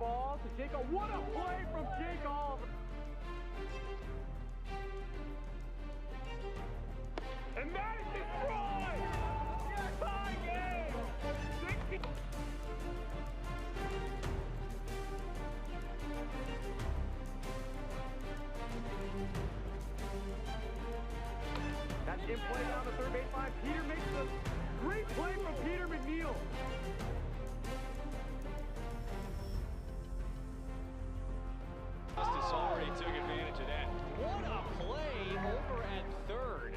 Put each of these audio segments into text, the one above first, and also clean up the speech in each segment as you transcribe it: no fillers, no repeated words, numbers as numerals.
ball to Jake. What a play from Jake Oliver! And that is destroyed! Tie game! 60. That's in play down the third baseline. Peter makes a great play from Peter McNeil. Justice already took advantage of that. What a play over at third.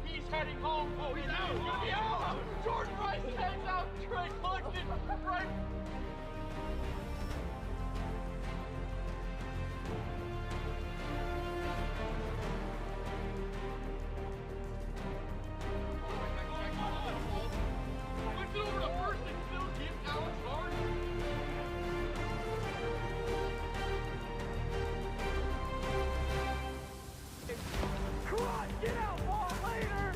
He's heading home. Oh, he's out. He's gonna be out. Jordan Rice heads out. Trey Cluxton right. Puts it over to first and still keeps Alex hard. Cross, get out, ball later!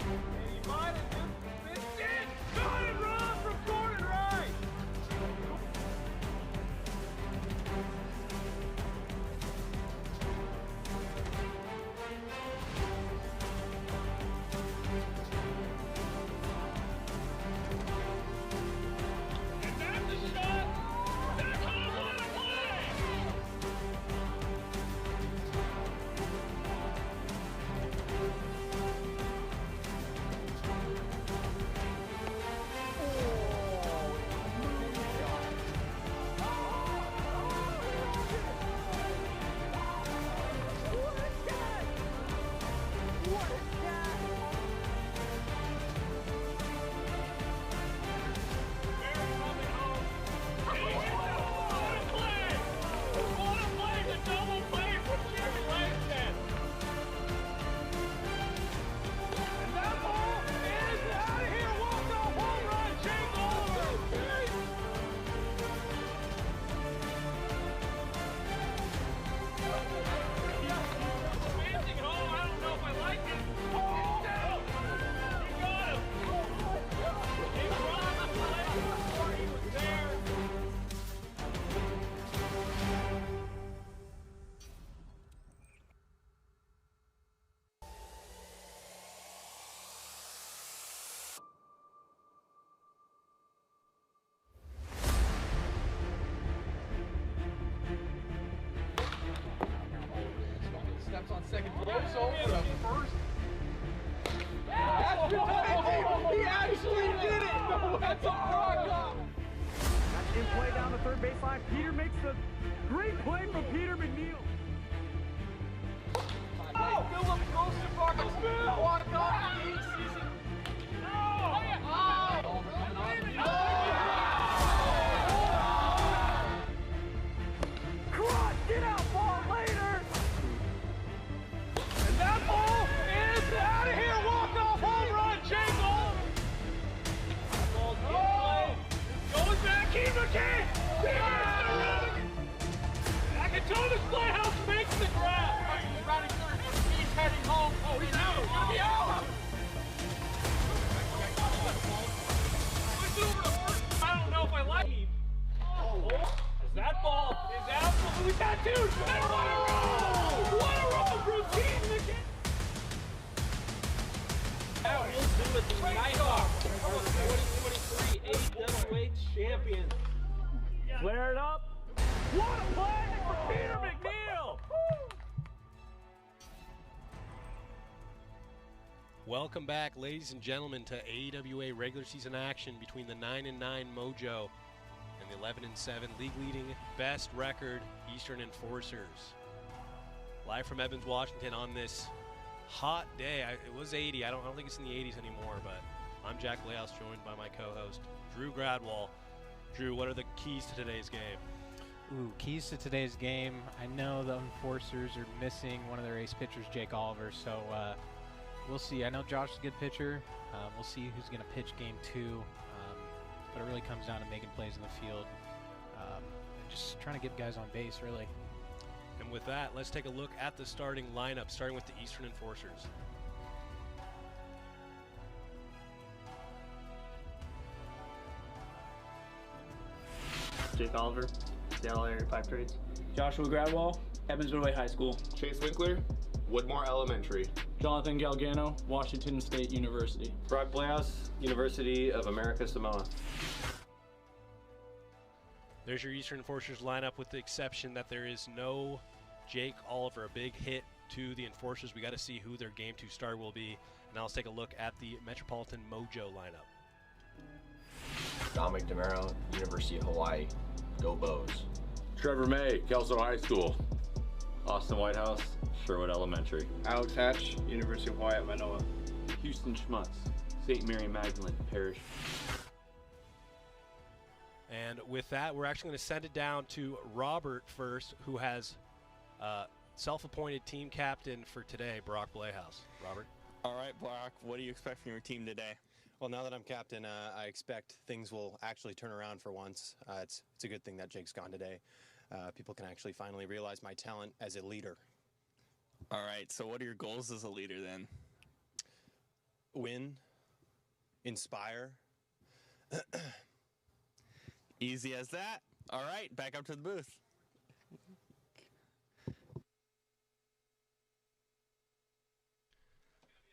And he might have missed it. Got it wrong from Jordan Rice. And that's a shot. That's a what a play. Steps on second, throws over to first. That's he actually did it! That's a rock up! That's in play down the third baseline. Peter makes a great play from Peter McNeil. Oh! Philip goes to Broncos. Walked off the season. No! Cross, get out, ball later! And that ball is out of here! Walk-off home run, Jake Oliver! Goes back, keeper can! Nakatoma's Playhouse makes the grab! He's riding third. He's heading home. Oh, he's out! He's gonna be out! Puts it over to first. I don't know if I like it. Oh, that ball is absolutely tattooed! And what a roll! What a roll from Keith McKinnon! That will do it tonight off. Our 2023 AWA champion. Flare it up. What a play for Peter McNeil! Welcome back, ladies and gentlemen, to AWA regular season action between the 9-9 Mojo and the 11-7 league-leading best record Eastern Enforcers. Live from Evans, Washington on this hot day. It was 80. I don't think it's in the 80s anymore, but I'm Jack Laos, joined by my co-host Drew Gradwall. Drew, what are the keys to today's game? Ooh, keys to today's game. I know the Enforcers are missing one of their ace pitchers, Jake Oliver, so we'll see. I know Josh is a good pitcher. We'll see who's going to pitch game 2, but it really comes down to making plays in the field. Just trying to get guys on base, really. And with that, let's take a look at the starting lineup, starting with the Eastern Enforcers. Jake Oliver, Seattle Area 5 Trades. Joshua Gradwell, Evansville Way High School. Chase Winkler, Woodmore Elementary. Jonathan Galgano, Washington State University. Brock Blaus, University of America Samoa. There's your Eastern Enforcers lineup, with the exception that there is no Jake Oliver, a big hit to the Enforcers. We got to see who their Game 2 star will be. Now let's take a look at the Metropolitan Mojo lineup. Dominic DeMero, University of Hawaii. Go Bows. Trevor May, Kelso High School. Austin Whitehouse, Sherwood Elementary. Alex Hatch, University of Hawaii at Manoa. Houston Schmutz, St. Mary Magdalene Parish. And with that, we're actually going to send it down to Robert first, who has self-appointed team captain for today, Brock Blahouse. Robert? All right, Brock, what do you expect from your team today? Well, now that I'm captain, I expect things will actually turn around for once. It's a good thing that Jake's gone today. People can actually finally realize my talent as a leader. All right, so what are your goals as a leader then? Win, inspire. Easy as that. All right, back up to the booth.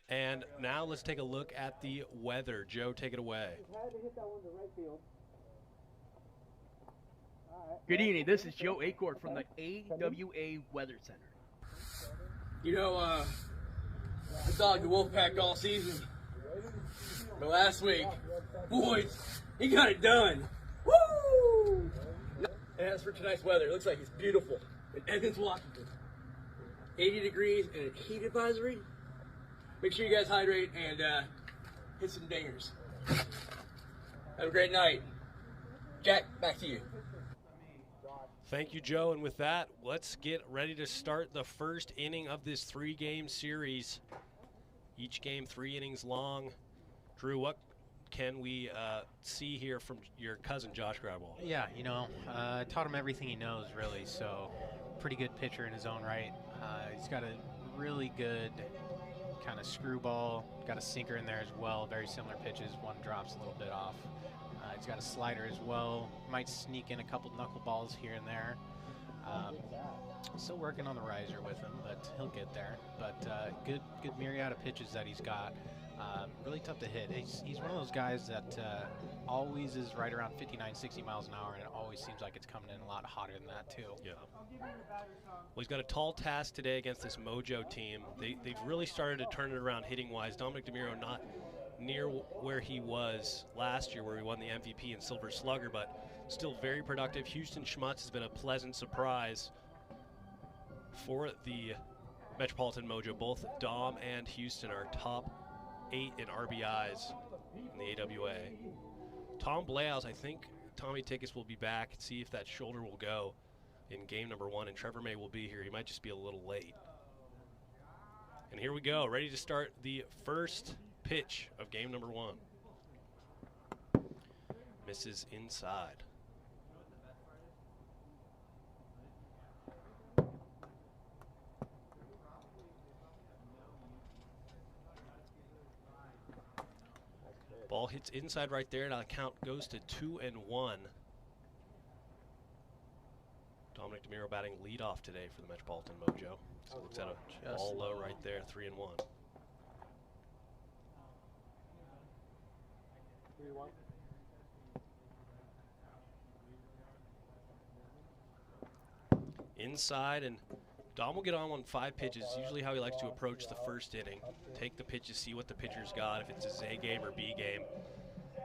And now let's take a look at the weather. Joe, take it away. Good evening. This is Joe Acord from the AWA Weather Center. You know, I dogged the Wolfpack all season. But last week, boys, he got it done. Woo! And as for tonight's weather, it looks like it's beautiful in Evans, Washington. 80 degrees and a heat advisory. Make sure you guys hydrate and hit some dingers. Have a great night. Jack, back to you. Thank you, Joe. And with that, let's get ready to start the first inning of this 3-game series. Each game 3 innings long. Drew, what can we see here from your cousin, Josh Gradwell? Yeah, you know, I taught him everything he knows, really. So, pretty good pitcher in his own right. He's got a really good kind of screwball, got a sinker in there as well, very similar pitches, one drops a little bit off. He's got a slider as well, might sneak in a couple knuckleballs here and there. Still working on the riser with him, but he'll get there. But good myriad of pitches that he's got. Really tough to hit. He's one of those guys that always is right around 59, 60 miles an hour, and it always seems like it's coming in a lot hotter than that too. Yeah. Well, he's got a tall task today against this Mojo team. They've really started to turn it around hitting-wise. Dominic DeMero not near where he was last year, where he won the MVP and Silver Slugger, but still very productive. Houston Schmutz has been a pleasant surprise for the Metropolitan Mojo. Both Dom and Houston are top 8 in RBIs in the AWA. Tom Blahouse, I think Tommy Tickets will be back and see if that shoulder will go in game number 1, and Trevor May will be here. He might just be a little late. And here we go, ready to start the first pitch of game number 1. Misses inside. Ball hits inside right there, and our count goes to 2-1. Dominic DeMero batting leadoff today for the Metropolitan Mojo. So looks at a ball low right there, 3-1. Inside, and Dom will get on 5 pitches, usually how he likes to approach the first inning. Take the pitches, see what the pitcher's got, if it's a A game or B game.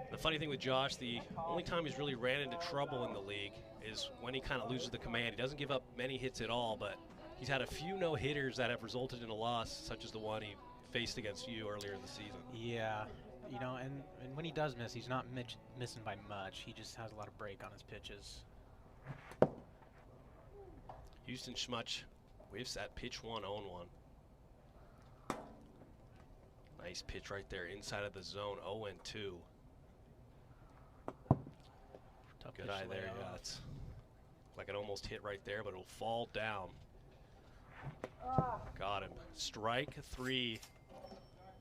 The funny thing with Josh, the only time he's really ran into trouble in the league is when he kind of loses the command. He doesn't give up many hits at all, but he's had a few no-hitters that have resulted in a loss, such as the one he faced against you earlier in the season. Yeah, you know, and when he does miss, he's not missing by much. He just has a lot of break on his pitches. Houston Schmutz whiffs at pitch 1, 0-1. Nice pitch right there inside of the zone, 0-2. Good eye there, yeah. It's like it almost hit right there, but it'll fall down. Got him. Strike 3.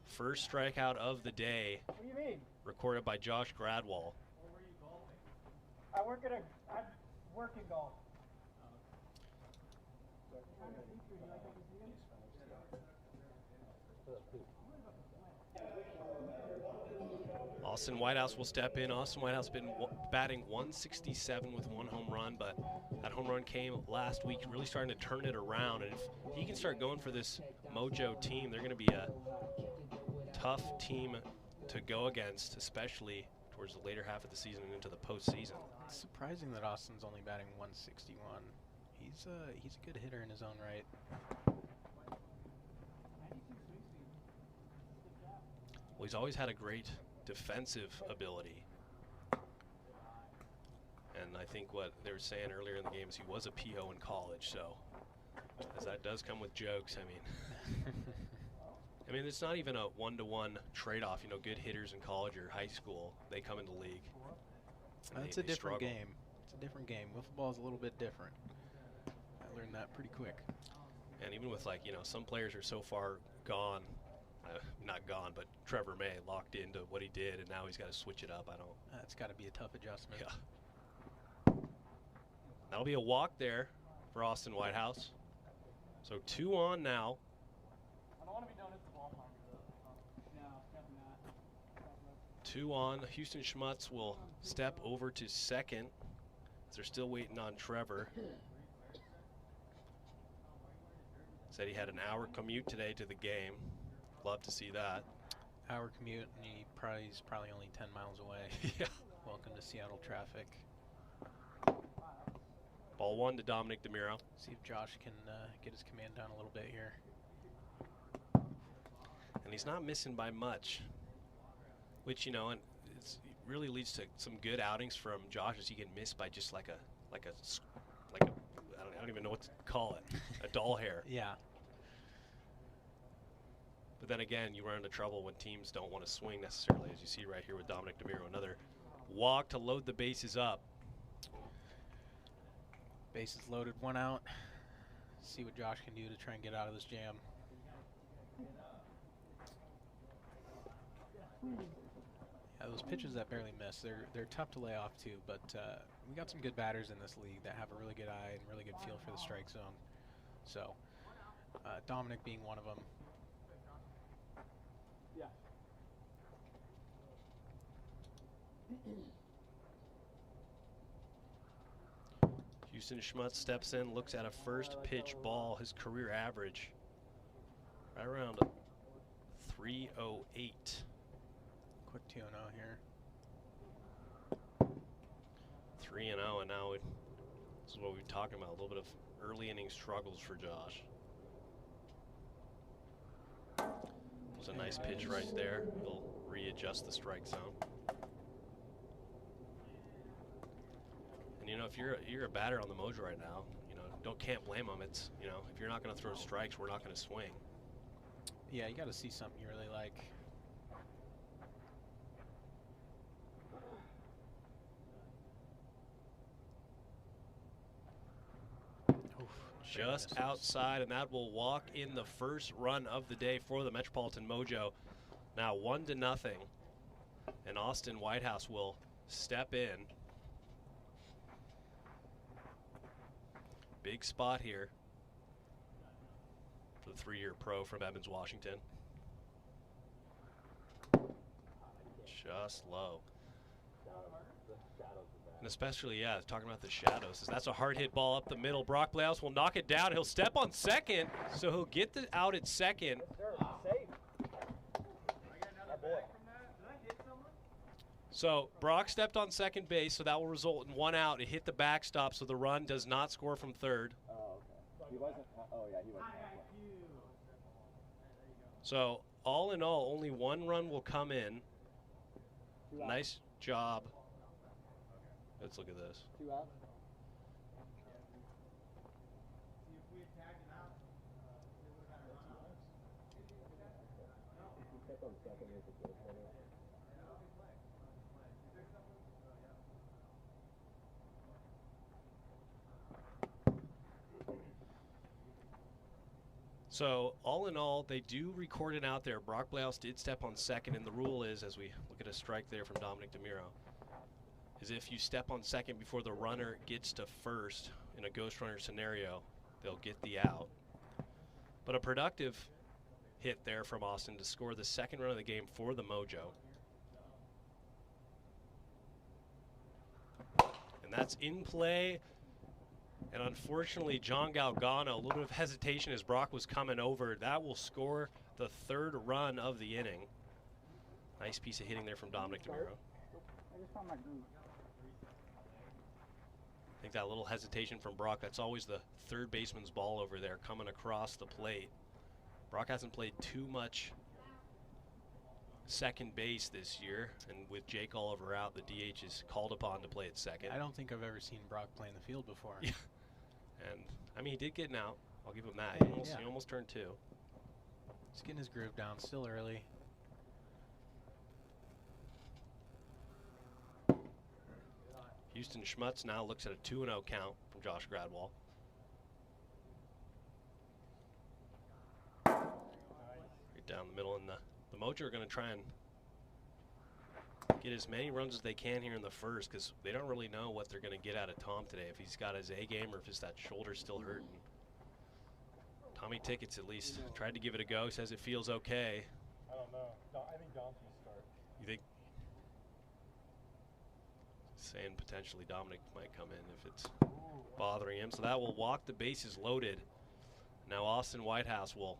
First strikeout of the day. What do you mean? Recorded by Josh Gradwall. I'm working golf. Austin Whitehouse will step in. Austin Whitehouse been batting 167 with 1 home run, but that home run came last week, really starting to turn it around. And if he can start going for this Mojo team, they're going to be a tough team to go against, especially towards the later half of the season and into the postseason. It's surprising that Austin's only batting 161. He's a good hitter in his own right. Well, he's always had a great defensive ability. And I think what they were saying earlier in the game is he was a PO in college, so as that does come with jokes, I mean, it's not even a one-to-one trade-off. You know, good hitters in college or high school, they come into the league. It's a different game. It's a different game. Wiffle ball is a little bit different. I learned that pretty quick. And even with, like, you know, some players are so far gone, not gone, but Trevor May locked into what he did, and now he's got to switch it up. That's got to be a tough adjustment. Yeah. That'll be a walk there for Austin Whitehouse. So 2 on now. I don't want to be known as the ball finder, though. No, definitely not. 2 on. Houston Schmutz will step over to second as they're still waiting on Trevor. Said he had an hour commute today to the game. Love to see that. Hour commute, and he's probably only 10 miles away. Yeah. Welcome to Seattle traffic. Ball 1 to Dominic DeMuro. See if Josh can get his command down a little bit here. And he's not missing by much, which, you know, and it really leads to some good outings from Josh as he can miss by just like a I don't even know what to call it, a doll hair. Yeah. But then again, you run into trouble when teams don't want to swing necessarily, as you see right here with Dominic DeMuro. Another walk to load the bases up. Bases loaded, 1 out. See what Josh can do to try and get out of this jam. Yeah, those pitches that barely miss, they're tough to lay off too, but we got some good batters in this league that have a really good eye and really good feel for the strike zone. So Dominic being one of them. Yeah. Houston Schmutz steps in, looks at a first pitch ball, his career average right around 308. Quick 2-0 here. 3-0, and now this is what we've been talking about, a little bit of early inning struggles for Josh. It was a nice pitch right there. He'll readjust the strike zone. And, you know, if you're a batter on the Mojo right now, you know, can't blame them. It's, you know, if you're not going to throw strikes, we're not going to swing. Yeah, you got to see something you really like. Just outside, and that will walk in the first run of the day for the Metropolitan Mojo. Now 1-0, and Austin Whitehouse will step in. Big spot here for the 3-year pro from Evans, Washington. Just low. And especially, yeah, talking about the shadows. That's a hard hit ball up the middle. Brock Blouse will knock it down. He'll step on second, so he'll get the out at second. So Brock stepped on second base, so that will result in 1 out. It hit the backstop, so the run does not score from third. Oh, okay. He wasn't. Oh, yeah, he wasn't. So all in all, only 1 run will come in. Nice job. Let's look at this. 2 out. So, all in all, they do record it out there. Brock Blouse did step on second, and the rule is, as we look at a strike there from Dominic DeMuro, is if you step on second before the runner gets to first in a ghost runner scenario, they'll get the out. But a productive hit there from Austin to score the second run of the game for the Mojo. And that's in play. And unfortunately, John Galgano, a little bit of hesitation as Brock was coming over. That will score the third run of the inning. Nice piece of hitting there from Dominic DeMuro. I think that little hesitation from Brock, that's always the third baseman's ball over there coming across the plate. Brock hasn't played too much second base this year, and with Jake Oliver out, the DH is called upon to play at second. I don't think I've ever seen Brock play in the field before. Yeah. And, I mean, he did get an out. I'll give him that. He almost turned two. He's getting his groove down, still early. Houston Schmutz now looks at a 2-0 count from Josh Gradwell. Right down the middle, and the Mojo are going to try and get as many runs as they can here in the first, because they don't really know what they're going to get out of Tom today, if he's got his A game or if it's that shoulder still hurting. Tommy Tickets at least tried to give it a go, says it feels okay. I don't know. I think Dom's going to start. You think? Saying potentially Dominic might come in if it's bothering him. So that will walk the bases loaded. Now Austin Whitehouse will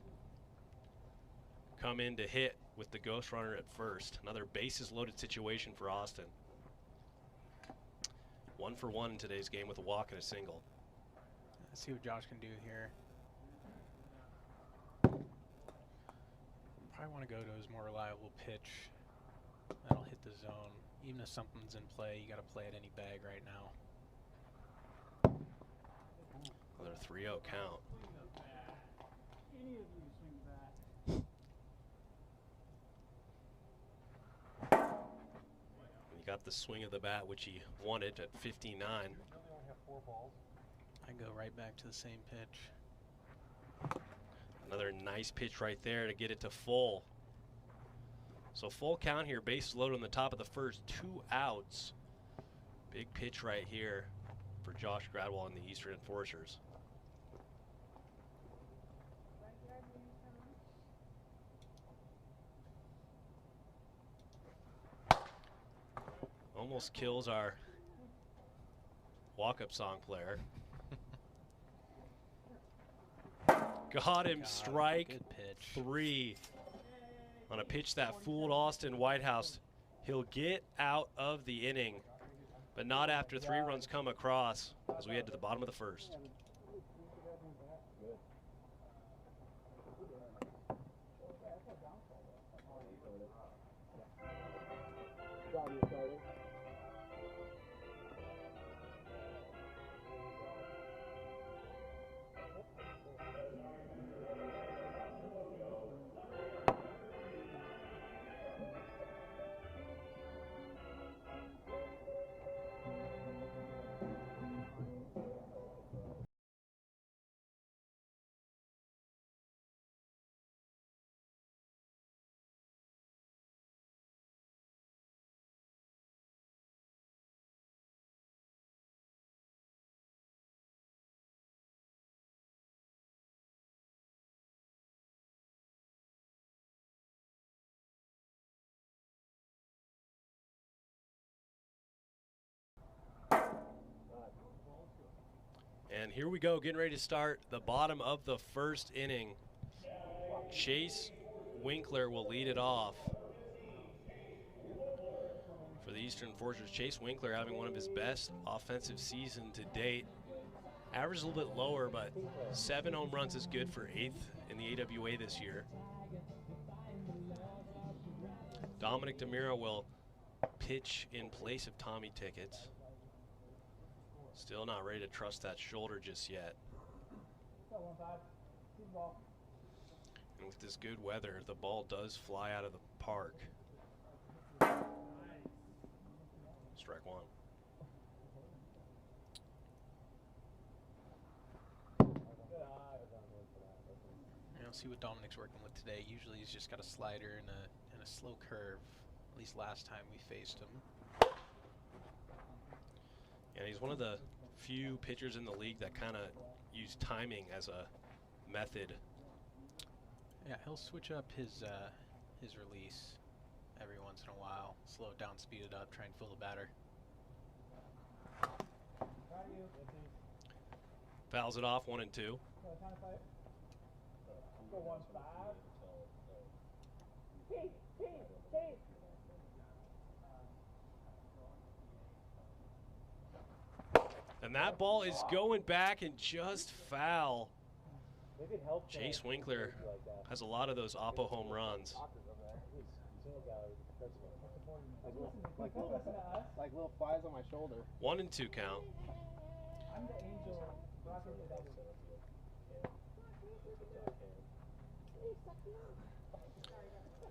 come in to hit with the ghost runner at first. Another bases loaded situation for Austin. 1 for 1 in today's game with a walk and a single. Let's see what Josh can do here. Probably want to go to his more reliable pitch. That'll hit the zone. Even if something's in play, you got to play at any bag right now. Another 3-0 count. He got the swing of the bat, which he wanted at 59. I go right back to the same pitch. Another nice pitch right there to get it to full. So full count here, bases loaded on the top of the first, 2 outs. Big pitch right here for Josh Gradwell and the Eastern Enforcers. Almost kills our walk-up song player. Got him, strike 3. On a pitch that fooled Austin Whitehouse. He'll get out of the inning, but not after 3 runs come across as we head to the bottom of the first. And here we go, getting ready to start the bottom of the first inning. Chase Winkler will lead it off for the Eastern Enforcers. Chase Winkler having one of his best offensive season to date. Average a little bit lower, but 7 home runs is good for 8th in the AWA this year. Dominic DeMuro will pitch in place of Tommy Tickets. Still not ready to trust that shoulder just yet. And with this good weather, the ball does fly out of the park. Strike 1. You know, see what Dominic's working with today. Usually he's just got a slider and a slow curve. At least last time we faced him. And he's one of the few pitchers in the league that kind of use timing as a method. Yeah, he'll switch up his release every once in a while. Slow it down, speed it up, try and fill the batter. Fouls it off, 1-2. And that ball is going back and just foul. Chase Winkler has a lot of those Oppo home runs. Like little flies on my shoulder. 1-2 count. I'm the angel.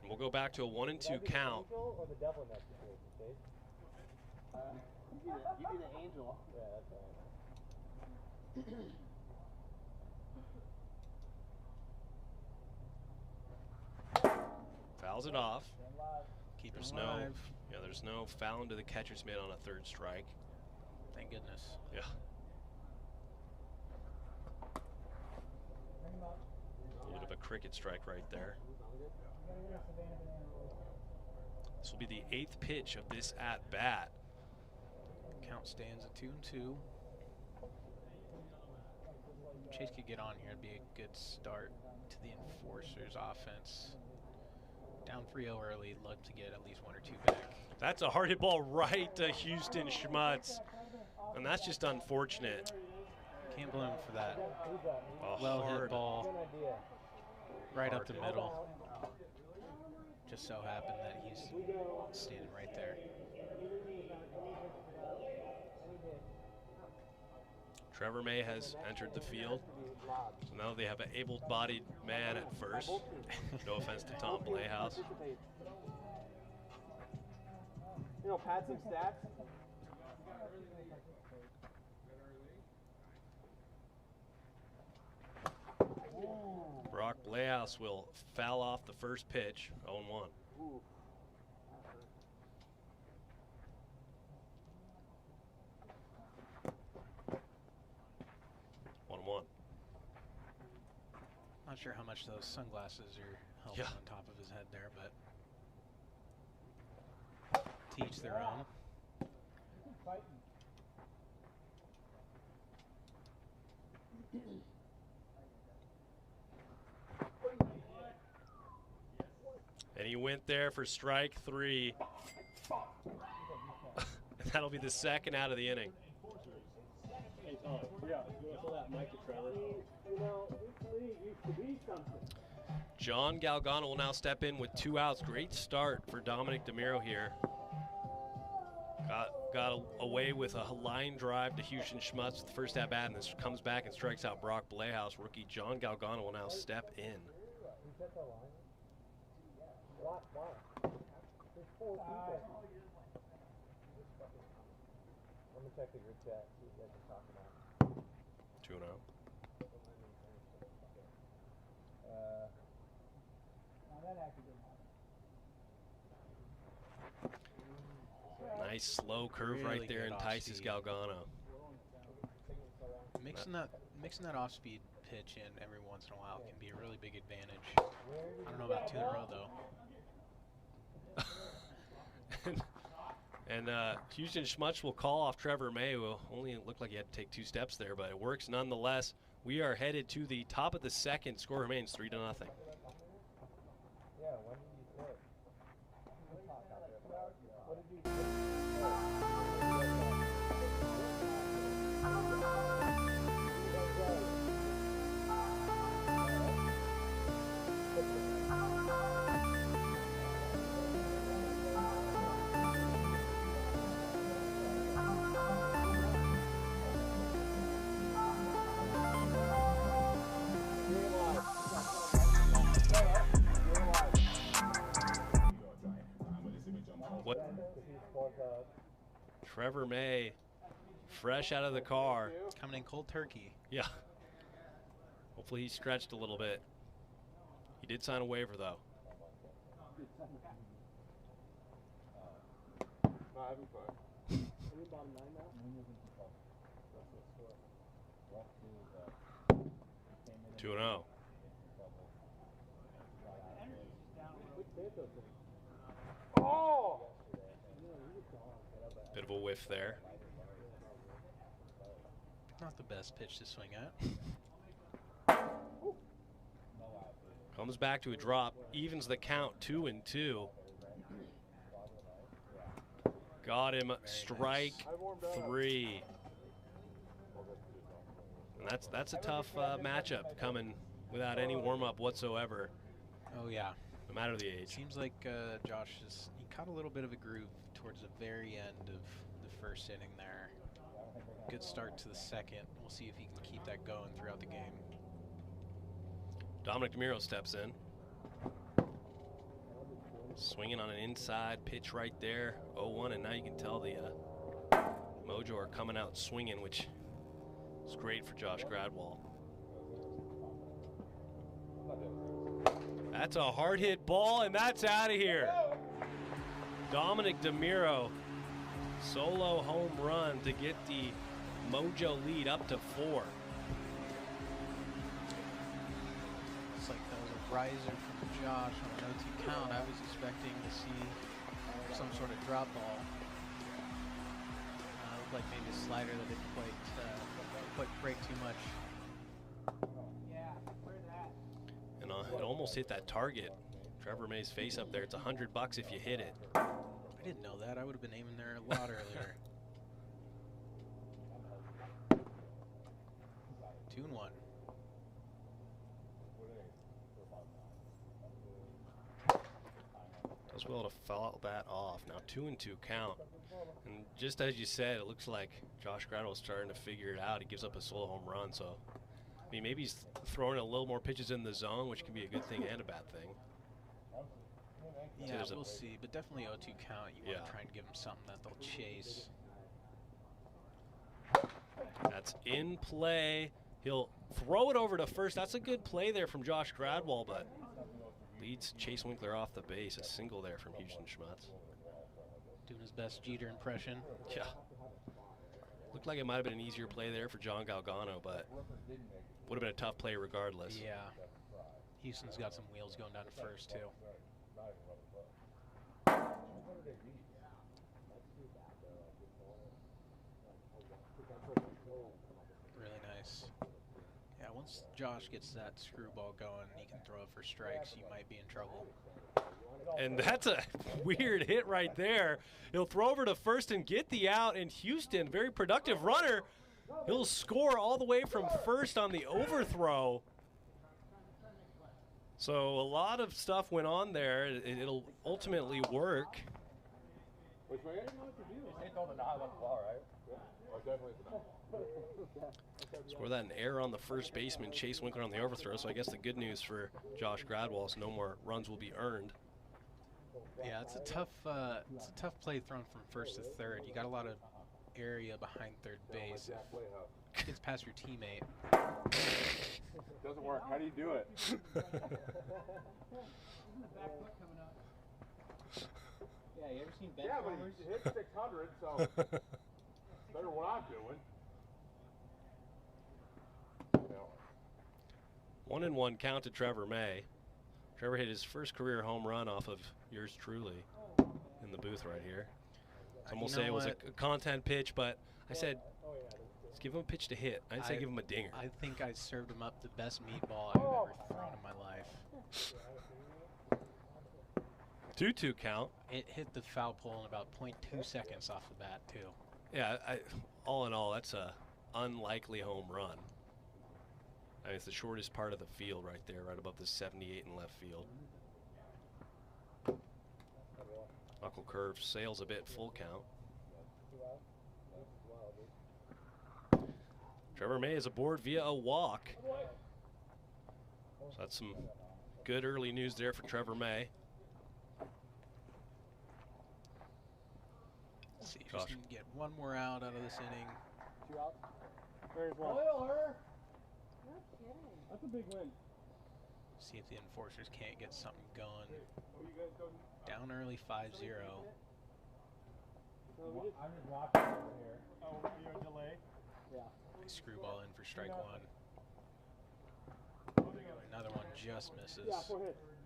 And we'll go back to a 1-2 count. Or the devil next to you, Chase? You be the angel. Yeah, that's right. Fouls it off. Keepers There's no foul into the catcher's mitt on a third strike. Thank goodness. Yeah. A bit of a cricket strike right there. This will be the 8th pitch of this at bat. Count stands at 2-2. Chase could get on here. It'd be a good start to the Enforcers offense. Down 3-0 early, love to get at least 1 or 2 back. That's a hard hit ball right to Houston Schmutz. And that's just unfortunate. Can't blame him for that. Well hit ball. Right up the middle. Just so happened that he's standing right there. Trevor May has entered the field. So now they have an able-bodied man at first. No offense to Tom Playhouse. You know, pad some stats. Brock Playhouse will foul off the first pitch, 0-1. 1-1. Not sure how much those sunglasses are helping on top of his head there, but to each their own. And he went there for strike 3. And that'll be the second out of the inning. Hey, Tom, yeah, you want to throw that mic to Trevor? You know, this league used to be something. John Galgano will now step in with 2 outs. Great start for Dominic DeMiro here. Got away with a line drive to Houston Schmutz with the first at bat, and this comes back and strikes out Brock Playhouse. Rookie John Galgano will now step in. There's 4 people. Let me check the group chat, see what you guys are talking about. 2-0. Nice slow curve Really right there, good entices off-speed. Galgano. Mixing that off-speed pitch in every once in a while can be a really big advantage. I don't know about 2 in a row though. And Houston Schmutz will call off Trevor May, who only looked like he had to take 2 steps there, but it works nonetheless. We are headed to the top of the second. Score remains 3-0. Yeah, when did you quit? What did you Trevor May, fresh out of the car. Coming in cold turkey. Yeah. Hopefully he stretched a little bit. He did sign a waiver, though. Having fun. Are we bottom 9 now? Two and 0. Oh! Bit of a whiff there. Not the best pitch to swing at. Comes back to a drop, evens the count 2 and 2. Got him, strike 3. And that's a tough matchup coming without any warm-up whatsoever. Oh yeah. No matter the age. Seems like Josh he caught a little bit of a groove towards the very end of the first inning there. Good start to the second. We'll see if he can keep that going throughout the game. Dominic DeMiro steps in. Swinging on an inside pitch right there. 0-1, and now you can tell the Mojo are coming out swinging, which is great for Josh Gradwall. That's a hard hit ball, and that's out of here. Dominic DeMiro, solo home run to get the Mojo lead up to 4. Looks like that was a riser from Josh on an 0-2 count. I was expecting to see some sort of drop ball. Looked like maybe a slider that didn't quite break too much. And it almost hit that target. Trevor May's face up there. It's $100 if you hit it. I didn't know that. I would have been aiming there a lot earlier. 2-1. Does well to foul that off. Now 2-2 count. And just as you said, it looks like Josh Gradwell's starting to figure it out. He gives up a solo home run, so I mean, maybe he's throwing a little more pitches in the zone, which can be a good thing and a bad thing. Yeah, we'll see, but definitely 0-2 count. You want to try and give him something that they'll chase. That's in play. He'll throw it over to first. That's a good play there from Josh Gradwall, but leads Chase Winkler off the base. A single there from Houston Schmutz. Doing his best Jeter impression. Yeah. Looked like it might have been an easier play there for John Galgano, but would have been a tough play regardless. Yeah. Houston's got some wheels going down to first, too. Really nice. Yeah, once Josh gets that screwball going, he can throw it for strikes. You might be in trouble. And that's a weird hit right there. He'll throw over to first and get the out, and Houston, very productive runner, he'll score all the way from first on the overthrow. So a lot of stuff went on there. It'll ultimately work. Score that an error on the first baseman, Chase Winkler on the overthrow. So I guess the good news for Josh Gradwall is no more runs will be earned. Yeah, it's a tough play thrown from first to third. You got a lot of area behind third base. If it gets past your teammate. Doesn't work. How do you do it? Yeah, you ever seen bench Yeah, but warmers? you hit 600, so better what I'm doing. 1-1 count to Trevor May. Trevor hit his first career home run off of yours truly in the booth right here. Some will say it was a content pitch, but I said, let's give him a pitch to hit. I'd say give him a dinger. I think I served him up the best meatball I've ever thrown in my life. 2-2 count. It hit the foul pole in about 0.2 seconds off the bat, too. Yeah, all in all, that's a unlikely home run. I mean, it's the shortest part of the field right there, right above the 78 in left field. Knuckle curve sails a bit, full count. Trevor May is aboard via a walk. So that's some good early news there for Trevor May. Let's see if we can get one more out of this inning. 2 outs. There's one. That's a big win. See if the Enforcers can't get something going. Down early 5-0. I'm just watching over here. Oh, you're a delay? Yeah. They screw ball in for strike one. Another one just misses.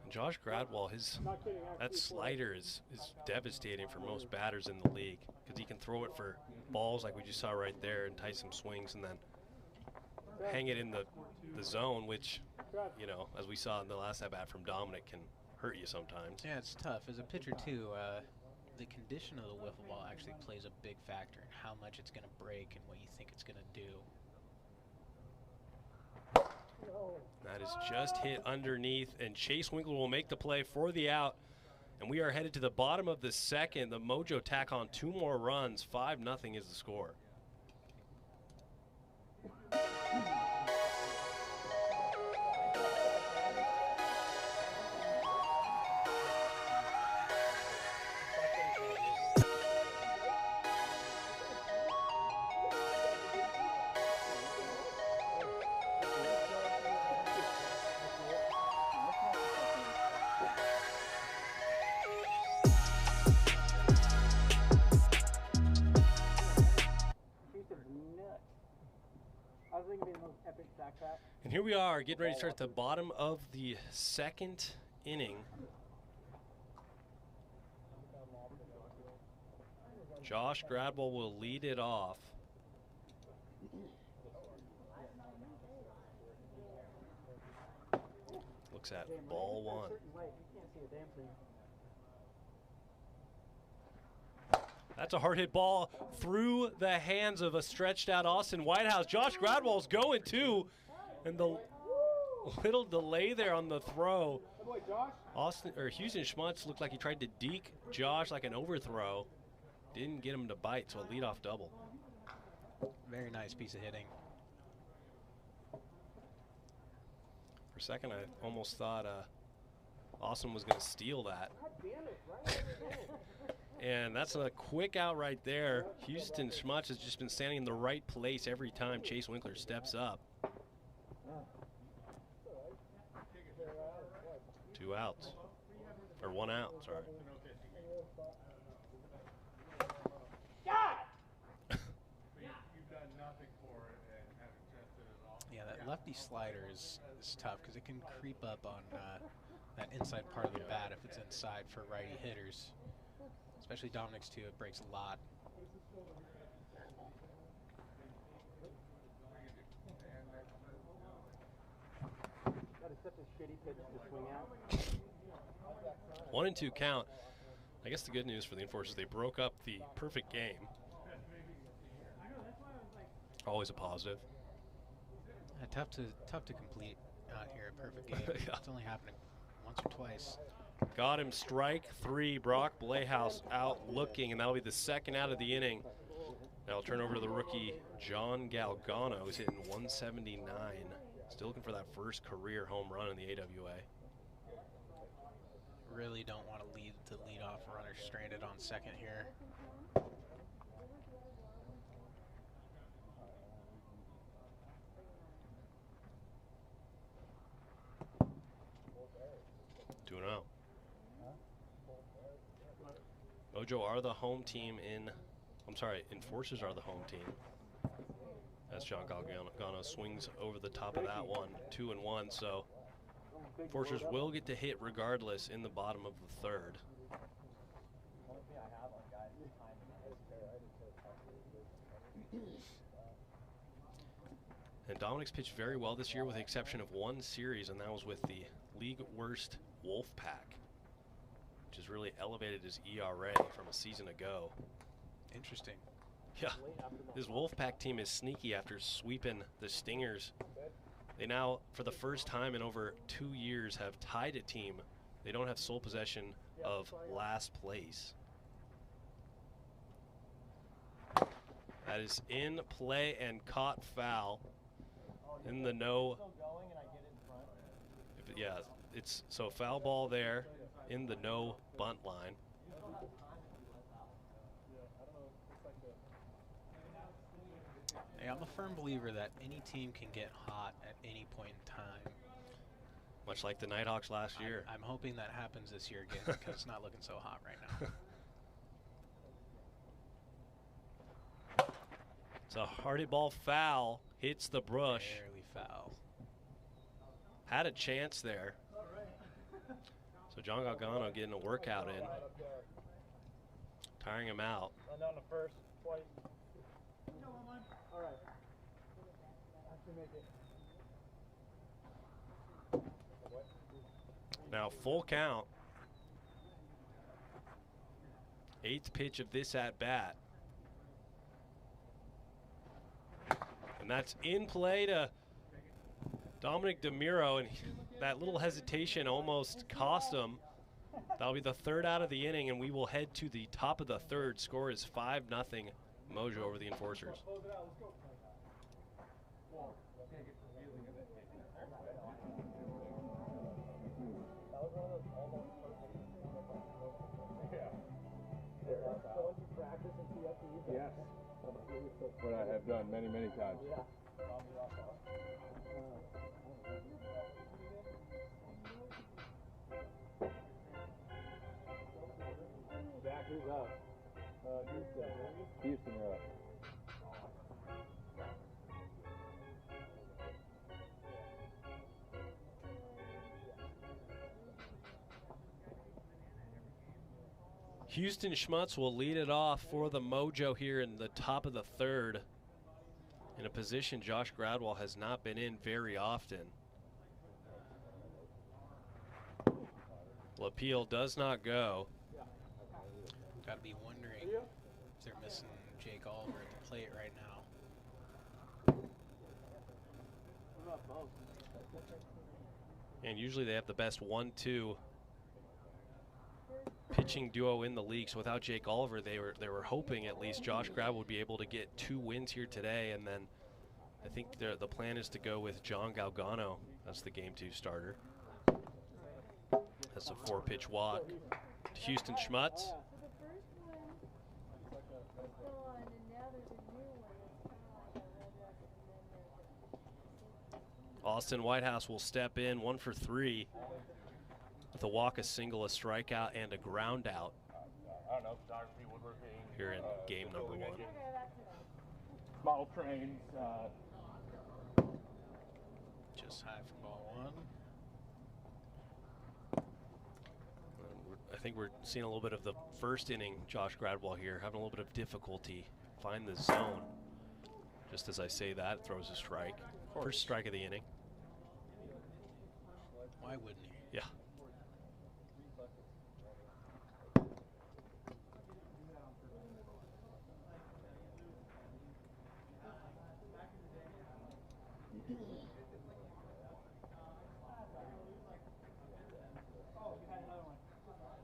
And Josh Gradwell, that slider is devastating for most batters in the league because he can throw it for balls like we just saw right there, entice some swings, and then hang it in the zone, which, you know, as we saw in the last at bat from Dominic, can hurt you sometimes. Yeah, it's tough. As a pitcher, too, the condition of the wiffle ball actually plays a big factor in how much it's going to break and what you think it's going to do. That is just hit underneath, and Chase Winkler will make the play for the out. And we are headed to the bottom of the second. The Mojo tack on 2 more runs. 5-0 is the score. And here we are, getting ready to start at the bottom of the second inning. Josh Gradwell will lead it off. Looks at ball one. That's a hard hit ball through the hands of a stretched out Austin Whitehouse. Josh Gradwell's going too. And the little delay there on the throw. Houston Schmutz looked like he tried to deke Josh like an overthrow. Didn't get him to bite, so a leadoff double. Very nice piece of hitting. For a second, I almost thought Austin was going to steal that. And that's a quick out right there. Houston Schmutz has just been standing in the right place every time Chase Winkler steps up. 2 outs. Or 1 out, sorry. Yeah, that lefty slider is tough because it can creep up on that inside part of the bat if it's inside for righty hitters. Especially Dominic's too, it breaks a lot. That is such a shitty pitch to swing out. 1-2 count. I guess the good news for the Enforcers, they broke up the perfect game. Always a positive. Tough to complete out here a perfect game. Yeah. It's only happened once or twice. Got him, strike 3. Brock Blehaus out looking, and that'll be the second out of the inning. Now I'll turn over to the rookie, John Galgano, who's hitting 179. Still looking for that first career home run in the AWA. Really don't want to leave the leadoff runner stranded on second here. Mojo are the home team Enforcers are the home team. As John Galgano swings over the top of that one, 2-1, so Enforcers will get to hit regardless in the bottom of the third. And Dominic's pitched very well this year with the exception of one series, and that was with the league worst Wolfpack, which has really elevated his ERA from a season ago. Interesting. Yeah, this Wolfpack team is sneaky after sweeping the Stingers. They now, for the first time in over 2 years, have tied a team. They don't have sole possession of last place. That is in play and caught foul. In the no. Yeah, it's so foul ball there in the no bunt line. Hey, I'm a firm believer that any team can get hot at any point in time. Much like the Nighthawks last year. I'm hoping that happens this year again because it's not looking so hot right now. It's a hard hit ball foul. Hits the brush. Barely foul. Had a chance there. So John Galgano getting a workout in. Tiring him out. Run down the first, twice. All right. Actually make it. Now full count. 8th pitch of this at bat. And that's in play to Dominic DeMiro, and that little hesitation almost cost him. That'll be the 3rd out of the inning, and we will head to the top of the 3rd. Score is 5-0 Mojo over the Enforcers. Yes. What I have done many, many times. Jack, who's up? Houston. Houston, you're up. Houston Schmutz will lead it off for the Mojo here in the top of the 3rd. In a position Josh Gradwell has not been in very often. Lapille does not go. Gotta be wondering if they're missing Jake Oliver at the plate right now. And usually they have the best 1-2 pitching duo in the league. So without Jake Oliver, they were hoping at least Josh Gradwell would be able to get 2 wins here today, and then I think the plan is to go with John Galgano as the game 2 starter. That's a 4-pitch walk to Houston Schmutz. Austin Whitehouse will step in, 1 for 3. With a walk, a single, a strikeout, and a ground out. I don't know, photography, woodworking. Here in game number 1. Model trains. Just high for ball 1. I think we're seeing a little bit of the first inning Josh Gradwell here, having a little bit of difficulty. Find the zone. Just as I say that, throws a strike. First strike of the inning. Why wouldn't he? Yeah.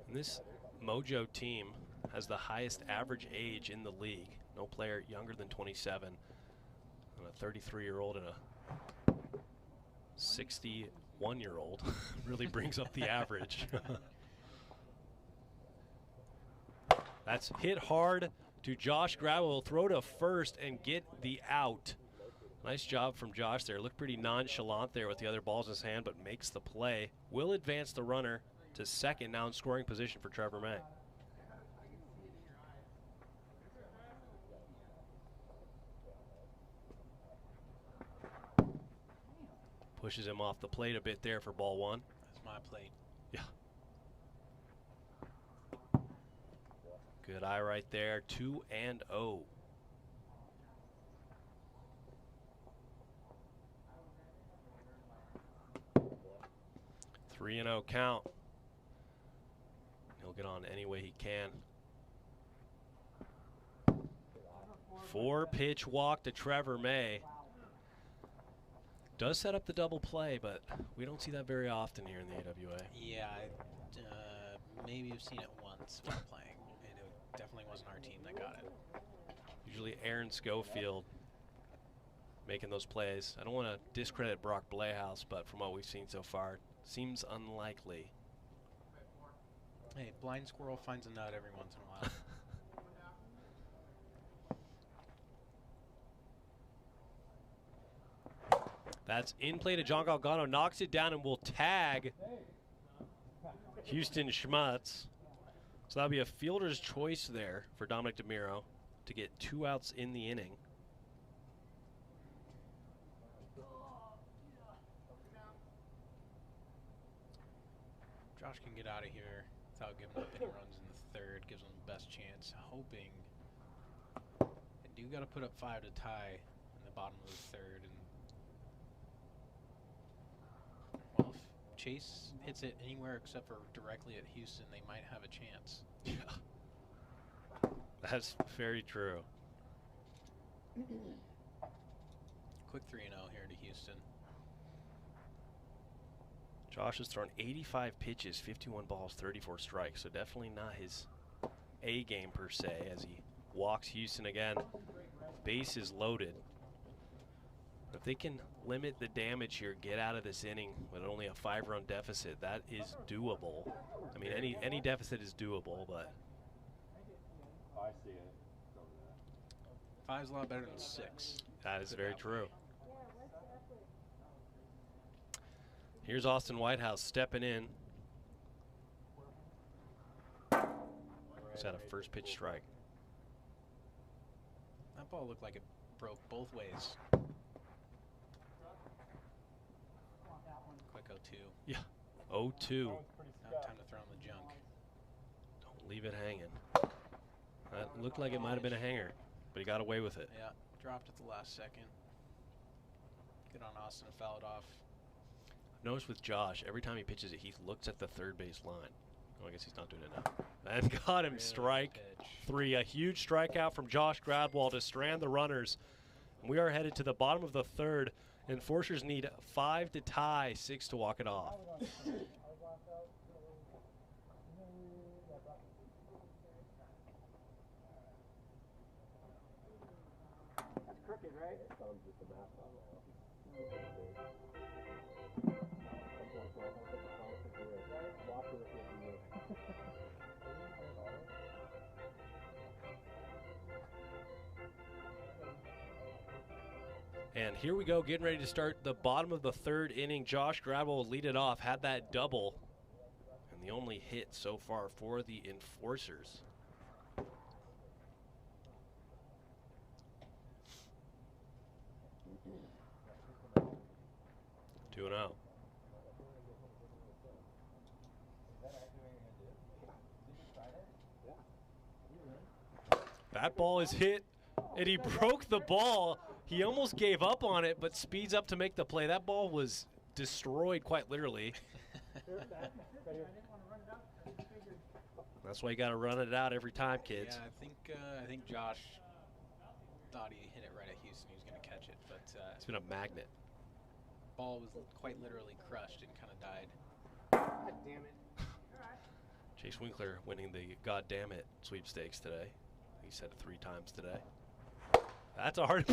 And this Mojo team has the highest average age in the league. No player younger than 27. And a 33-year-old and a 61-year-old really brings up the average. That's hit hard to Josh Gradwell. Throw to first and get the out. Nice job from Josh there. Looked pretty nonchalant there with the other balls in his hand, but makes the play. Will advance the runner to second, now in scoring position for Trevor May. Pushes him off the plate a bit there for ball 1. That's my plate. Yeah. Good eye right there. 2-0. 3-0 count. He'll get on any way he can. 4-pitch walk to Trevor May. Does set up the double play, but we don't see that very often here in the AWA. Yeah, maybe I've seen it once while playing, and it definitely wasn't our team that got it. Usually Aaron Schofield making those plays. I don't want to discredit Brock Blehouse, but from what we've seen so far, seems unlikely. Hey, blind squirrel finds a nut every once in a while. That's in play to John Galgano, knocks it down and will tag Houston Schmutz. So that'll be a fielder's choice there for Dominic DeMiro to get 2 outs in the inning. Josh can get out of here without giving up any runs in the third. Gives him the best chance. Hoping. I do got to put up 5 to tie in the bottom of the third. And well, if Chase hits it anywhere except for directly at Houston, they might have a chance. Yeah. That's very true. Quick 3-0 here to Houston. Josh has thrown 85 pitches, 51 balls, 34 strikes, so definitely not his A game per se as he walks Houston again. Base is loaded. If they can limit the damage here, get out of this inning with only a 5-run deficit, that is doable. I mean, any deficit is doable, but I see it. 5's a lot better than 6. that is very true. Here's Austin Whitehouse stepping in. He's had a first pitch strike. That ball looked like it broke both ways. Quick 0-2. Yeah, 0-2. Now time to throw in the junk. Don't leave it hanging. That looked like it might have been a hanger, but he got away with it. Yeah, dropped at the last second. Good on Austin to foul it off. Notice with Josh, every time he pitches it, he looks at the third base line. Oh, I guess he's not doing it now. And got him, really strike 3. A huge strikeout from Josh Gradwell to strand the runners. We are headed to the bottom of the third. Enforcers need 5 to tie, 6 to walk it off. That's crooked, right? And here we go, getting ready to start the bottom of the third inning. Josh Gradwell will lead it off, had that double, and the only hit so far for the Enforcers. 2-0. That ball is hit, and he broke the ball. He almost gave up on it, but speeds up to make the play. That ball was destroyed quite literally. That's why you got to run it out every time, kids. Yeah, I think Josh thought he hit it right at Houston. He was going to catch it, but it's been a magnet. Ball was quite literally crushed and kind of died. God damn it. Chase Winkler winning the God damn it sweepstakes today. He said it 3 times today. That's a hard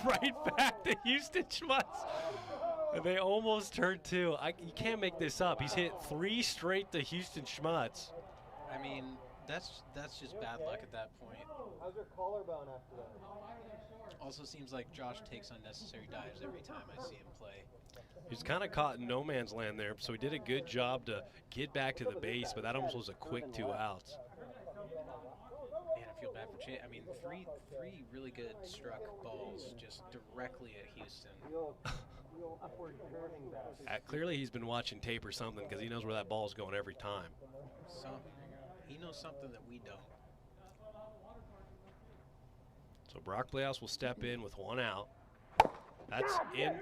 right back to Houston Schmutz. And they almost turned 2. You can't make this up. He's hit 3 straight to Houston Schmutz. I mean, that's just bad luck at that point. How's your collarbone after that? Also seems like Josh takes unnecessary dives every time I see him play. He's kind of caught in no man's land there, so he did a good job to get back to the base, but that almost was a quick 2 outs. Man, I feel bad for Chase. I mean, three really good struck balls just directly at Houston. Clearly he's been watching tape or something because he knows where that ball is going every time. He knows something that we don't. So Brock Playhouse will step in with 1 out. That's in.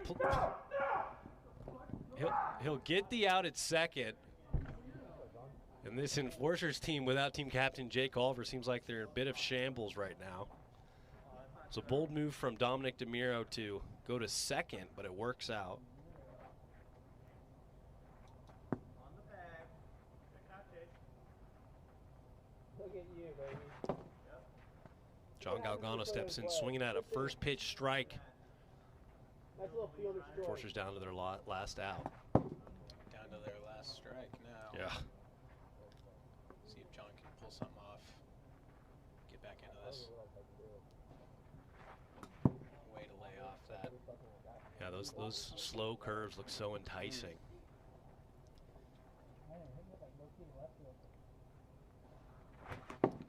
He'll get the out at second. And this Enforcers team without team captain Jake Oliver seems like they're in a bit of shambles right now. It's a bold move from Dominic DeMiro to go to second, but it works out. Look at you, baby. John Galgano steps in, swinging at a first pitch strike. Nice little fielder stroke. Enforcers down to their last out. Down to their last strike now. Yeah. See if John can pull something off. Get back into this. Way to lay off that. Yeah, those slow curves look so enticing.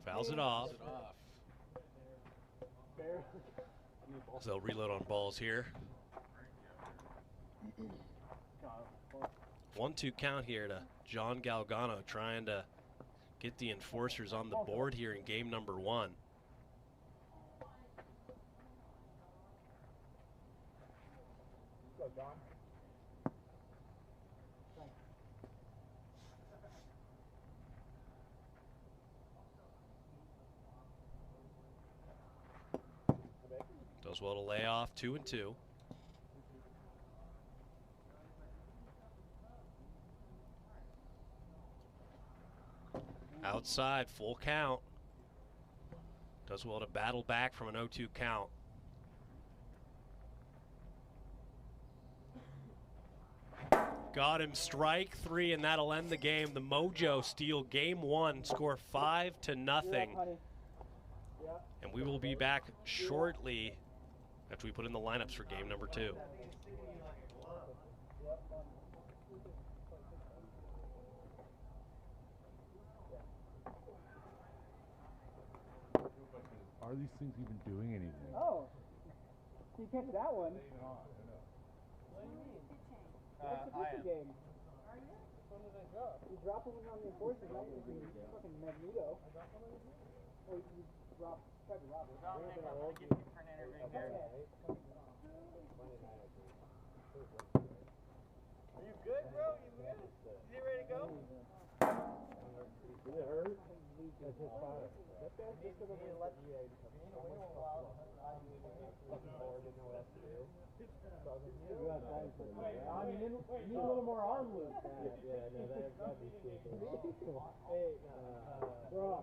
Fouls it off. So they'll reload on balls here. 1-2 count here to John Galgano, trying to get the enforcers on the board here in game number 1. Does well to lay off 2-2. Outside, full count. Does well to battle back from an 0-2 count. Got him, strike 3, and that'll end the game. The Mojo steal game 1, score 5-0. And we will be back shortly after we put in the lineups for game number 2. Are these things even doing anything? Oh, you catch that one? What's the pitching game? When did I drop? You drop them on the enforcers, not using fucking Magneto. Or you drop, try to drop it. Are you good, bro? You good? Is he ready to go? Did it hurt? That's just fire. That guy's just going to be electrocuted. I mean, you need a little more arm loop. Yeah, no, that'd be stupid. Hey, bro.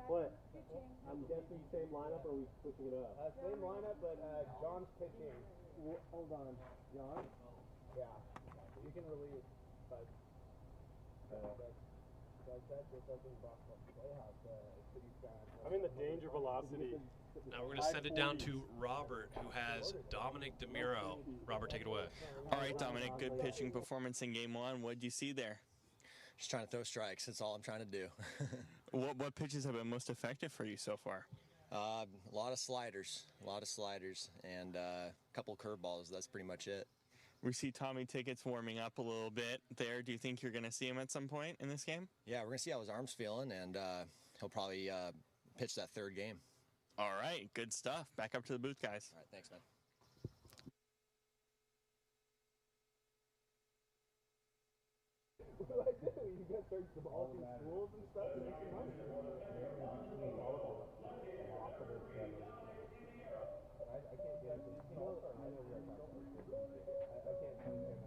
What? I'm guessing same lineup, or are we switching it up? Same lineup, but John's pitching. Hold on. John? Yeah. You can relieve, but I'm in the danger velocity. Now we're going to send it down to Robert, who has Dominic DeMiro. Robert, take it away. All right, Dominic, good pitching performance in game 1. What did you see there? Just trying to throw strikes. That's all I'm trying to do. What pitches have been most effective for you so far? A lot of sliders, and a couple curveballs. That's pretty much it. We see Tommy Tickets warming up a little bit there. Do you think you're going to see him at some point in this game? Yeah, we're going to see how his arm's feeling, and he'll probably pitch that 3rd game. All right, good stuff. Back up to the booth, guys. All right, thanks, man. What do I do? You guys start developing schools and stuff and making money.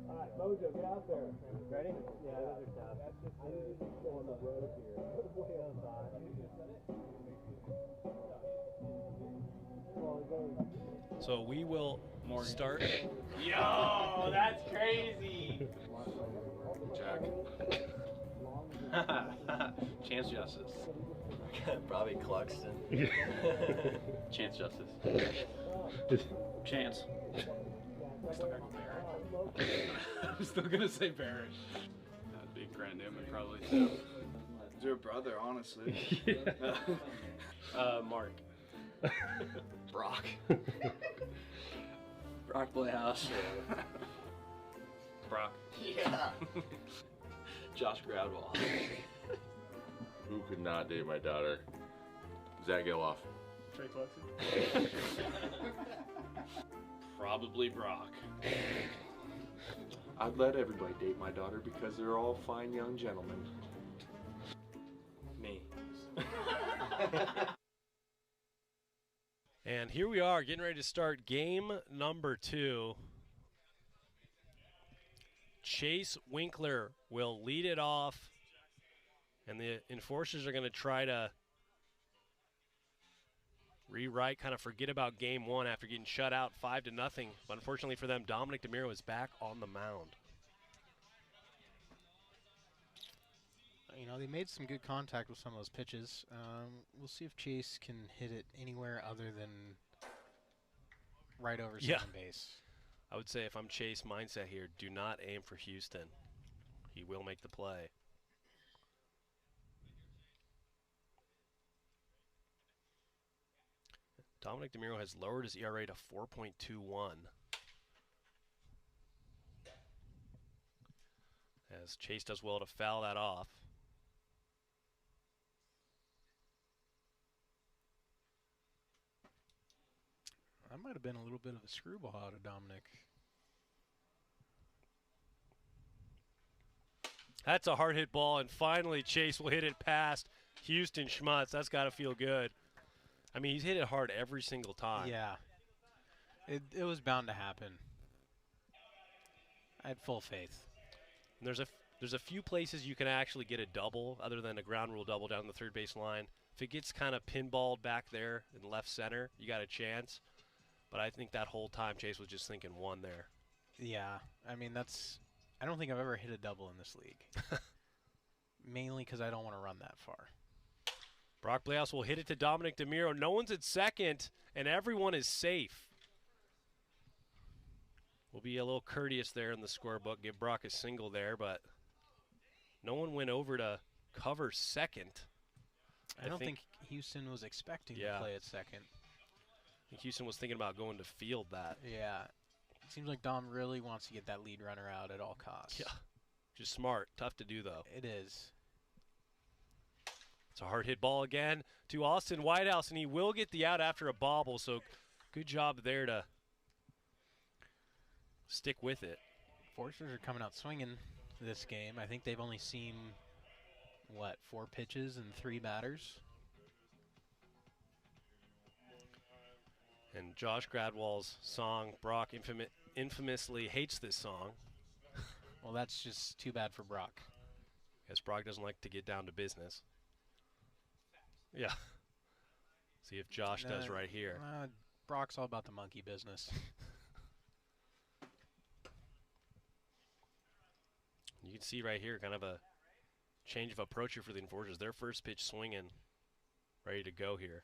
Alright, Mojo, get out there. Ready? Yeah, those are tough. That's just on the road here. So we will start. Yo, that's crazy. Jack. Chance Justice. Probably Cluxton. Chance Justice. Chance. I'm still gonna say Barrett. That'd be Grant Newman, probably. Too. Your brother, honestly. Mark. Brock. Brock Playhouse. Brock. Yeah. Josh Gradwell. Who could not date my daughter? Zach Iloff. Trey Cluxton. Probably Brock. I'd let everybody date my daughter because they're all fine young gentlemen. Me. And here we are, getting ready to start game number 2. Chase Winkler will lead it off, and the enforcers are going to try to rewrite, kind of forget about game 1 after getting shut out 5-0. But unfortunately for them, Dominic DeMiro is back on the mound. You know, they made some good contact with some of those pitches. We'll see if Chase can hit it anywhere other than right over Yeah. second base. I would say if I'm Chase mindset here, do not aim for Houston. He will make the play. Dominic DeMuro has lowered his ERA to 4.21. As Chase does well to foul that off. That might have been a little bit of a screwball out of Dominic. That's a hard hit ball, and finally Chase will hit it past Houston Schmutz. That's got to feel good. I mean, he's hit it hard every single time. Yeah. It was bound to happen. I had full faith. And there's a few places you can actually get a double other than a ground rule double down the third base line. If it gets kind of pinballed back there in left center, you got a chance. But I think that whole time Chase was just thinking one there. Yeah. I mean, I don't think I've ever hit a double in this league. Mainly because I don't want to run that far. Brock Blehouse will hit it to Dominic DeMuro. No one's at second, and everyone is safe. We'll be a little courteous there in the scorebook. Give Brock a single there, but no one went over to cover second. I don't think Houston was expecting to play at second. I think Houston was thinking about going to field that. Yeah. It seems like Dom really wants to get that lead runner out at all costs. Yeah. Just smart. Tough to do, though. It is. It's a hard hit ball again to Austin Whitehouse, and he will get the out after a bobble, so good job there to stick with it. Forcers are coming out swinging this game. I think they've only seen, 4 pitches and 3 batters? And Josh Gradwell's song, Brock infamously hates this song. Well, that's just too bad for Brock. Guess Brock doesn't like to get down to business. Yeah. See if Josh does right here. Brock's all about the monkey business. You can see right here kind of a change of approach here for the Enforcers. Their first pitch swinging, ready to go here.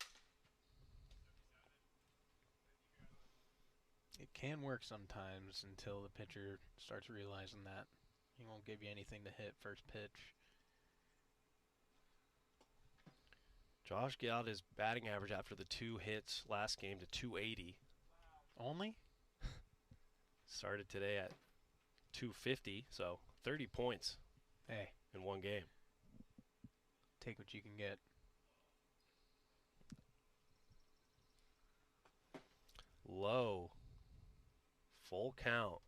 It can work sometimes until the pitcher starts realizing that. He won't give you anything to hit first pitch. Josh got his batting average after the 2 hits last game to 280. Only? Started today at 250, so 30 points in one game. Take what you can get. Low. Full count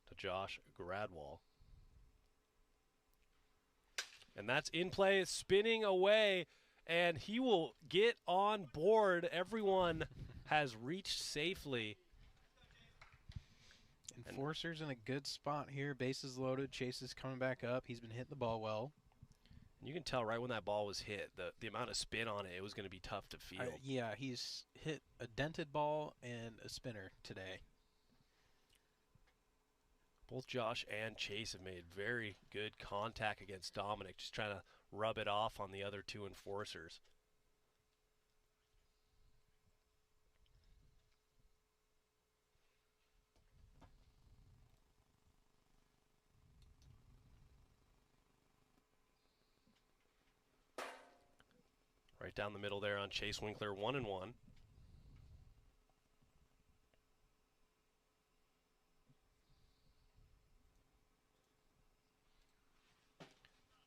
to Josh Gradwell. And that's in play, spinning away, and he will get on board. Everyone has reached safely. Enforcer's in a good spot here. Bases loaded. Chase is coming back up. He's been hitting the ball well. You can tell right when that ball was hit, the amount of spin on it, it was going to be tough to field. Yeah, he's hit a dented ball and a spinner today. Both Josh and Chase have made very good contact against Dominic, just trying to rub it off on the other 2 Enforcers. Right down the middle there on Chase Winkler, 1-1.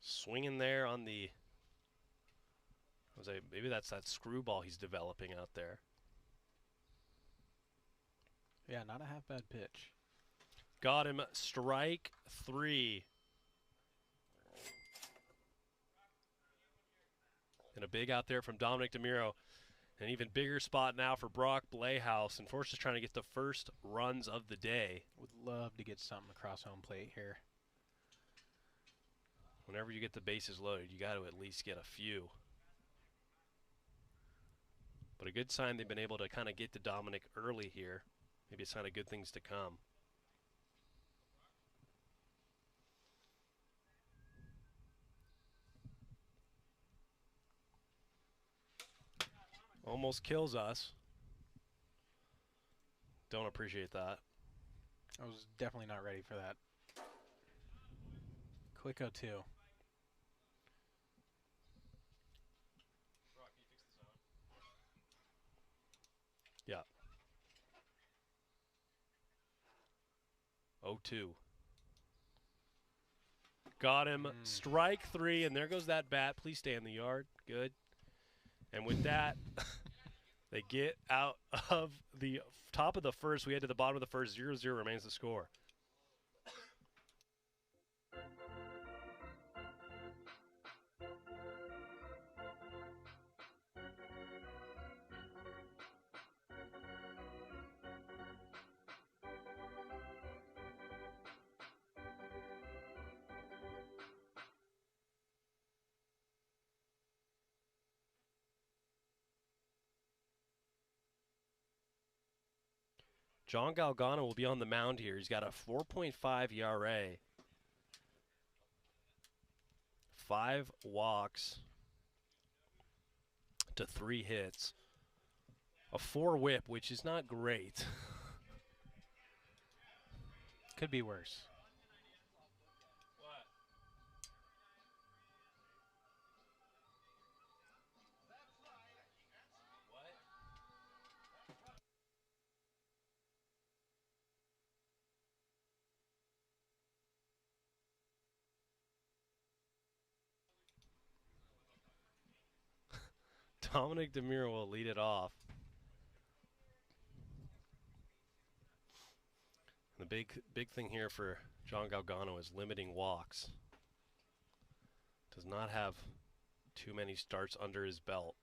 Swinging there on the, maybe that's that screwball he's developing out there. Yeah, not a half bad pitch. Got him, strike 3. And a big out there from Dominic DeMuro. An even bigger spot now for Brock Blehouse. And Force is trying to get the first runs of the day. Would love to get something across home plate here. Whenever you get the bases loaded, you got to at least get a few. But a good sign they've been able to kind of get to Dominic early here. Maybe a sign of good things to come. Almost kills us. Don't appreciate that. I was definitely not ready for that. Quick 0-2. Yeah. 0-2. Got him. Strike 3, and there goes that bat. Please stay in the yard. Good. And with that, they get out of the top of the first. We head to the bottom of the first. 0-0 remains the score. John Galgano will be on the mound here. He's got a 4.5 ERA. 5 walks to 3 hits. A 4 whip, which is not great. Could be worse. Dominic DeMuro will lead it off. The big thing here for John Galgano is limiting walks. Does not have too many starts under his belt.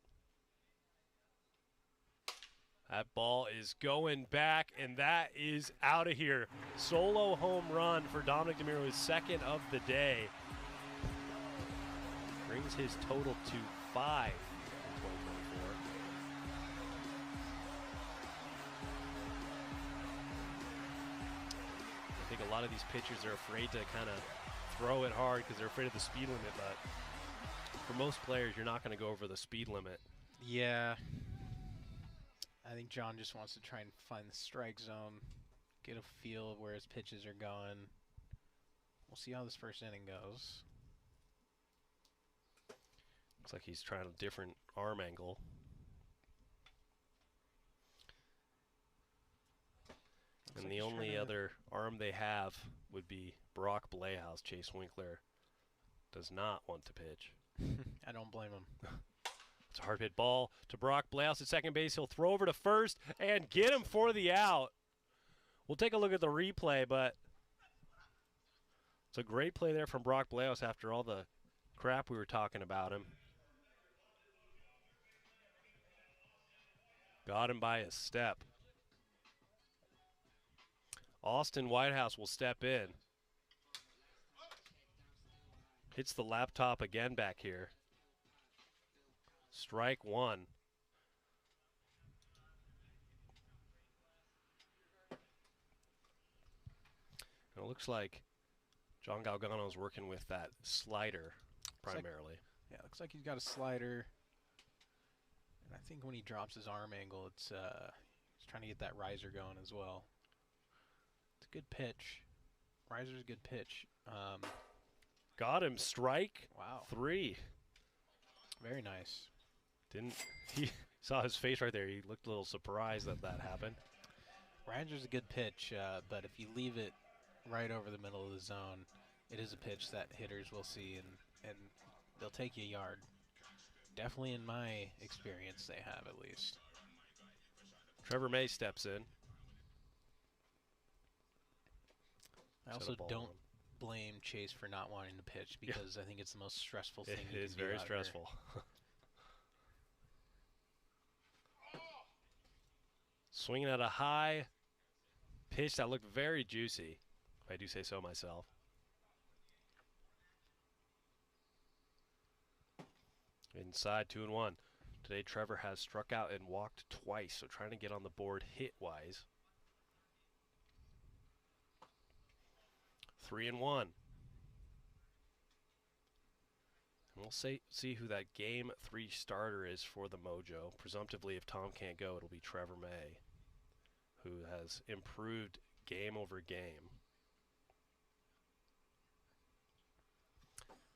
That ball is going back, and that is out of here. Solo home run for Dominic DeMuro, his second of the day. Brings his total to 5 in 2024. I think a lot of these pitchers are afraid to kind of throw it hard because they're afraid of the speed limit, but for most players, you're not going to go over the speed limit. Yeah. I think John just wants to try and find the strike zone, get a feel of where his pitches are going. We'll see how this first inning goes. Looks like he's trying a different arm angle. And the only other arm they have would be Brock Blehouse. Chase Winkler does not want to pitch. I don't blame him. It's a hard hit ball to Brock Blehouse at second base. He'll throw over to first and get him for the out. We'll take a look at the replay, but it's a great play there from Brock Blehouse after all the crap we were talking about him. Got him by a step. Austin Whitehouse will step in. Hits the laptop again back here. Strike 1. And it looks like John Galgano is working with that slider primarily. Looks like he's got a slider. And I think when he drops his arm angle, it's he's trying to get that riser going as well. It's a good pitch. Riser's a good pitch. Got him. Strike. Wow. 3. Very nice. He saw his face right there. He looked a little surprised that that happened. Riser's a good pitch, but if you leave it right over the middle of the zone, it is a pitch that hitters will see, and they'll take you a yard. Definitely in my experience, they have at least. Trevor May steps in. I also don't blame Chase for not wanting to pitch because I think it's the most stressful thing you can do. It is very stressful. Swinging at a high pitch that looked very juicy, if I do say so myself. Inside 2-1. Today Trevor has struck out and walked twice, so trying to get on the board hit-wise. 3-1. And we'll see who that Game 3 starter is for the Mojo. Presumptively, if Tom can't go, it'll be Trevor May. who has improved game over game.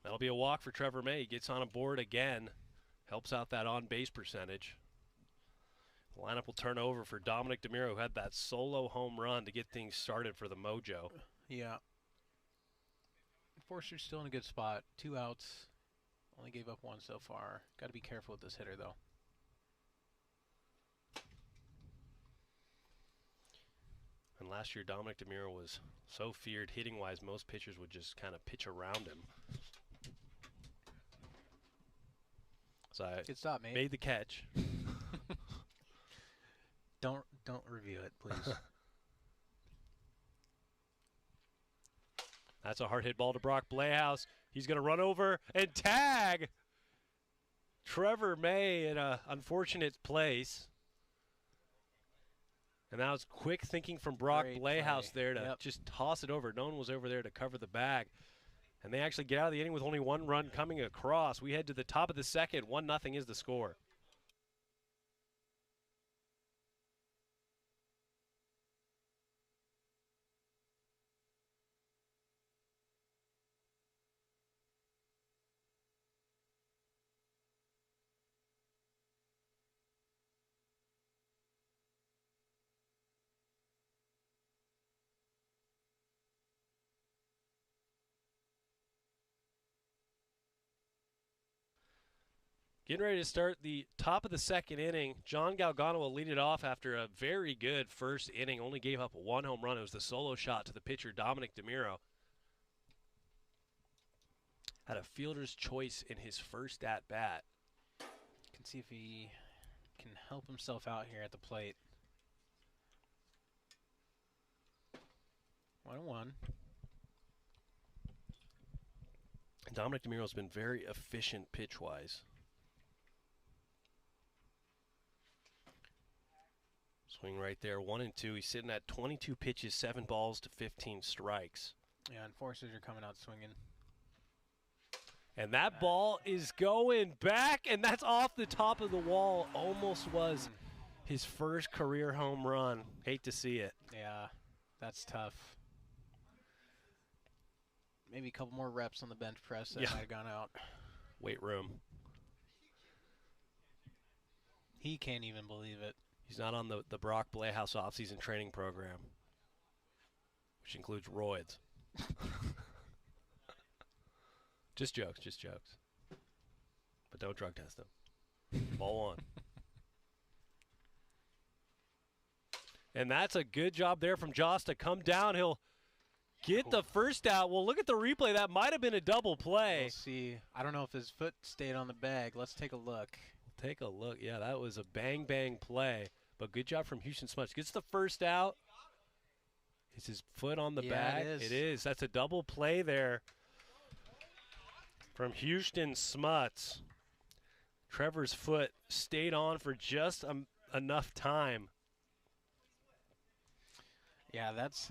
That'll be a walk for Trevor May. He gets on a board again, helps out that on-base percentage. The lineup will turn over for Dominic DeMiro, who had that solo home run to get things started for the Mojo. Yeah. Forster's still in a good spot. 2 outs. Only gave up 1 so far. Got to be careful with this hitter, though. And last year, Dominic DeMiro was so feared hitting-wise, most pitchers would just kind of pitch around him. So I good stop, mate. Made the catch. Don't review it, please. That's a hard hit ball to Brock Playhouse. He's going to run over and tag Trevor May in an unfortunate place. And that was quick thinking from Brock Playhouse there to just toss it over. No one was over there to cover the bag. And they actually get out of the inning with only 1 run coming across. We head to the top of the second. 1-0 is the score. Getting ready to start the top of the second inning. John Galgano will lead it off after a very good first inning. Only gave up 1 home run. It was the solo shot to the pitcher, Dominic DeMiro. Had a fielder's choice in his first at-bat. Can see if he can help himself out here at the plate. 1-1. Dominic DeMiro's been very efficient pitch-wise. Swing right there, 1-2. He's sitting at 22 pitches, 7 balls to 15 strikes. Yeah, and Forsters are coming out swinging. And that ball is going back, and that's off the top of the wall. Almost was his first career home run. Hate to see it. Yeah, that's tough. Maybe a couple more reps on the bench press that might have gone out. Weight room. He can't even believe it. He's not on the Brock Playhouse offseason training program, which includes roids. Just jokes, just jokes. But don't drug test them. Ball 1. And that's a good job there from Joss to come down. He'll get the first out. Well, look at the replay. That might have been a double play. We'll see. I don't know if his foot stayed on the bag. Let's take a look. Take a look. Yeah, that was a bang play. But good job from Houston Smuts. Gets the first out. Is his foot on the bag? It is. It is. That's a double play there from Houston Smuts. Trevor's foot stayed on for just enough time. Yeah, that's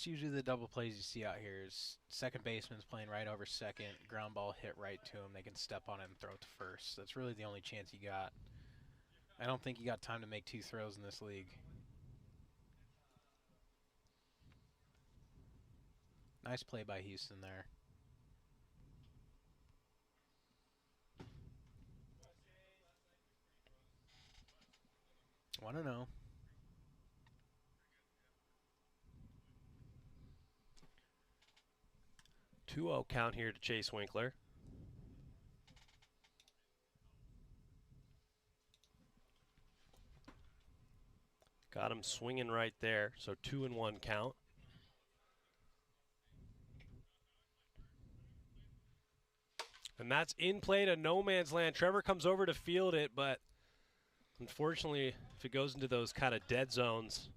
usually the double plays you see out here. Is second baseman's playing right over second, ground ball hit right to him. They can step on it and throw it to first. That's really the only chance you got. I don't think you got time to make 2 throws in this league. Nice play by Houston there. Want to know. Two-0 count here to Chase Winkler. Got him swinging right there, so 2-1 count. And that's in play to no man's land. Trevor comes over to field it, but unfortunately, if it goes into those kind of dead zones,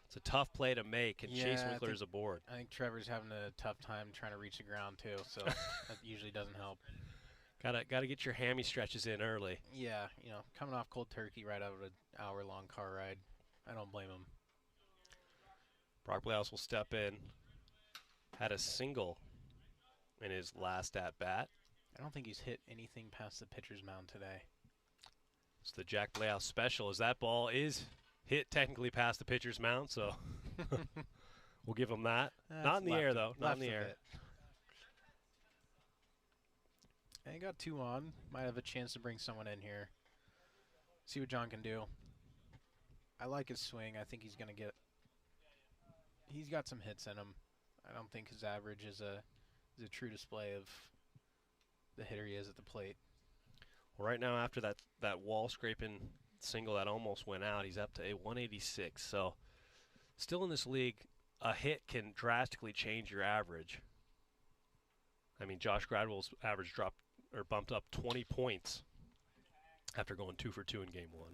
it's a tough play to make, and Chase Winkler is aboard. I think Trevor's having a tough time trying to reach the ground, too, so that usually doesn't help. Gotta get your hammy stretches in early. Yeah, you know, coming off cold turkey right out of an hour-long car ride. I don't blame him. Brock Playhouse will step in. Had a single in his last at-bat. I don't think he's hit anything past the pitcher's mound today. It's the Jack Playhouse special as that ball is hit technically past the pitcher's mound, so we'll give him that. Not in the air, though. Not in the air. And he got 2 on. Might have a chance to bring someone in here. See what John can do. I like his swing. I think he's going to get... He's got some hits in him. I don't think his average is a true display of the hitter he is at the plate. Well, right now, after that wall scraping single that almost went out, he's up to a 186. So still in this league, a hit can drastically change your average. I mean, Josh Gradwell's average dropped or bumped up 20 points after going 2 for 2 in game 1.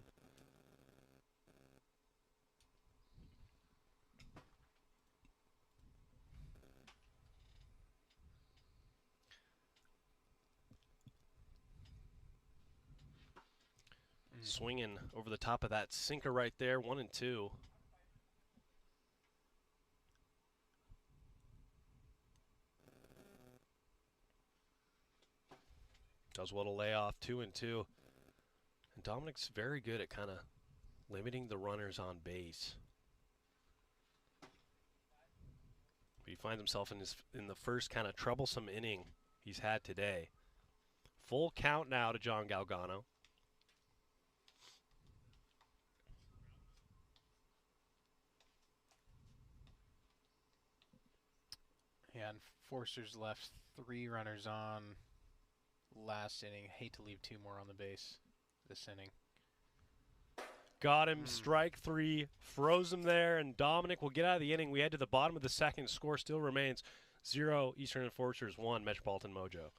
Swinging over the top of that sinker right there, 1 and 2. Does well to lay off 2 and 2. And Dominic's very good at kind of limiting the runners on base. But he finds himself in the first kind of troublesome inning he's had today. Full count now to John Galgano. Yeah, and Forster's left 3 runners on last inning. Hate to leave 2 more on the base this inning. Got him, strike 3, froze him there, and Dominic will get out of the inning. We head to the bottom of the second. Score still remains 0 Eastern Enforcers, 1 Metropolitan Mojo.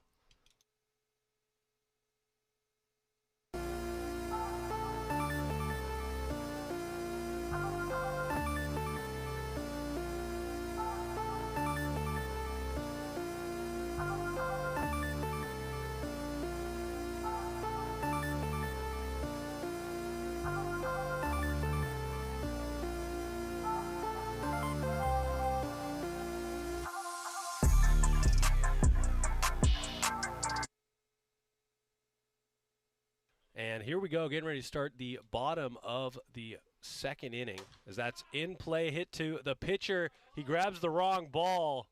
And here we go, getting ready to start the bottom of the second inning. As that's in play, hit to the pitcher. He grabs the wrong ball,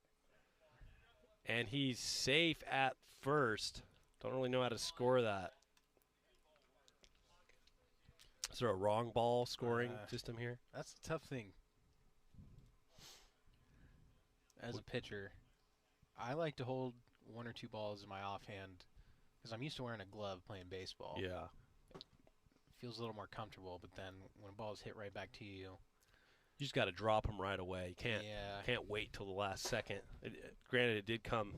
and he's safe at first. Don't really know how to score that. Is there a wrong ball scoring system here? That's the tough thing. As a pitcher, I like to hold 1 or 2 balls in my offhand because I'm used to wearing a glove playing baseball. Yeah. It feels a little more comfortable, but then when a ball is hit right back to you, you just got to drop them right away. You can't wait till the last second. Granted, it did come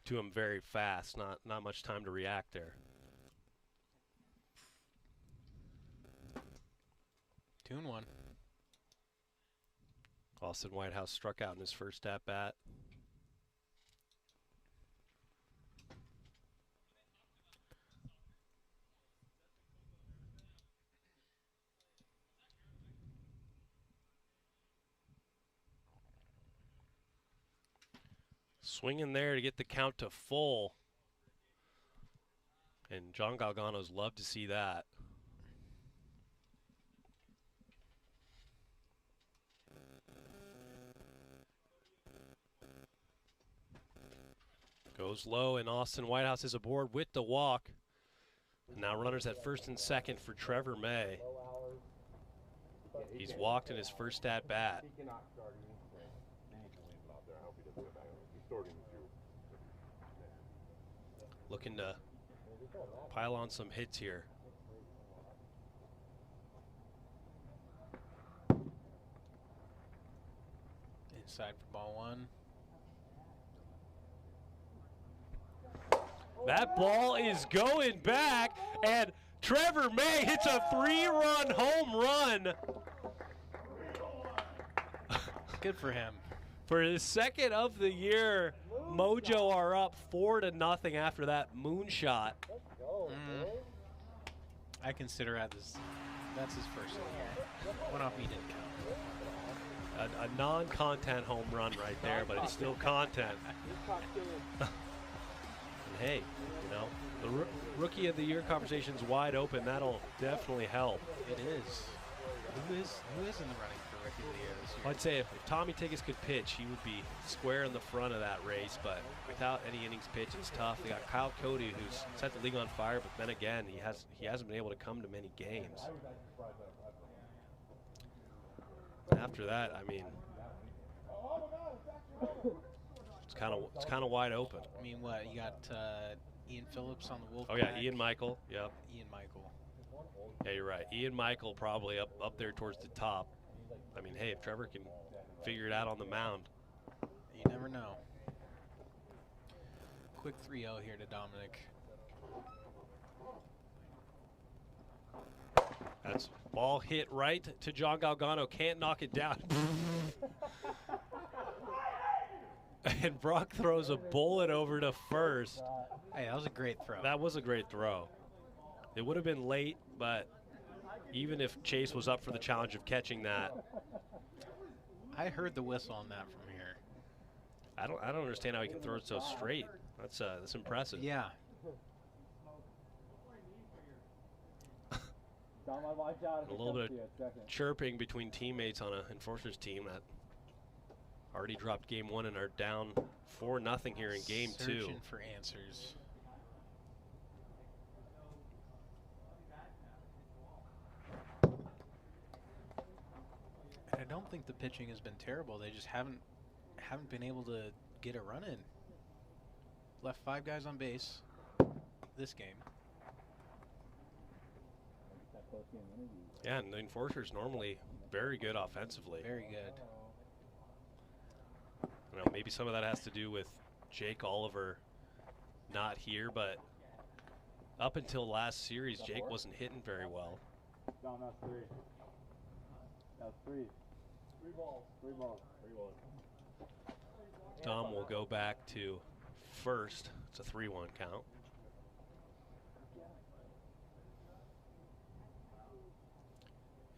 to him very fast. Not much time to react there. 2-1. Austin Whitehouse struck out in his first at-bat. Swinging there to get the count to full. And John Galgano's love to see that. Goes low, and Austin Whitehouse is aboard with the walk. And now runners at first and second for Trevor May. He's walked in his first at-bat. Looking to pile on some hits here. Inside for ball 1. That ball is going back, and Trevor May hits a 3-run home run. Good for him. For his second of the year, Mojo are up 4-0 after that moonshot. I consider that's his first one. One off me didn't count. A non-content home run right there, but it's still content. Hey, you know, the Rookie of the Year conversation's wide open. That'll definitely help. It is. Who is in the running for Rookie of the Year this year? I'd say if Tommy Tiggis could pitch, he would be square in the front of that race, but without any innings pitched, it's tough. They got Kyle Cody, who's set the league on fire, but then again, he hasn't been able to come to many games. After that, I mean, it's kind of wide open. I mean, what you got? Ian Phillips on the Wolf. Oh yeah, Ian Michael. Yep. Ian Michael. Yeah, you're right. Ian Michael probably up there towards the top. I mean, hey, if Trevor can figure it out on the mound. You never know. Quick 3-0 here to Dominic. That's ball hit right to John Galgano. Can't knock it down. And Brock throws a bullet over to first. Hey, that was a great throw. That was a great throw. It would have been late, but even if Chase was up for the challenge of catching that. I heard the whistle on that from here. I don't understand how he can throw it so straight. That's impressive. Yeah. A little bit of chirping between teammates on an Enforcers team that already dropped game 1 and are down 4-0 here in game 2. Searching for answers. And I don't think the pitching has been terrible. They just haven't been able to get a run in. Left 5 guys on base this game. Yeah, and the Enforcers normally very good offensively. Very good. You know, maybe some of that has to do with Jake Oliver not here, but up until last series, Jake wasn't hitting very well. Dom, that's 3. That's 3. 3 balls. 3 balls. 3 balls. Dom will go back to first. It's a 3-1 count.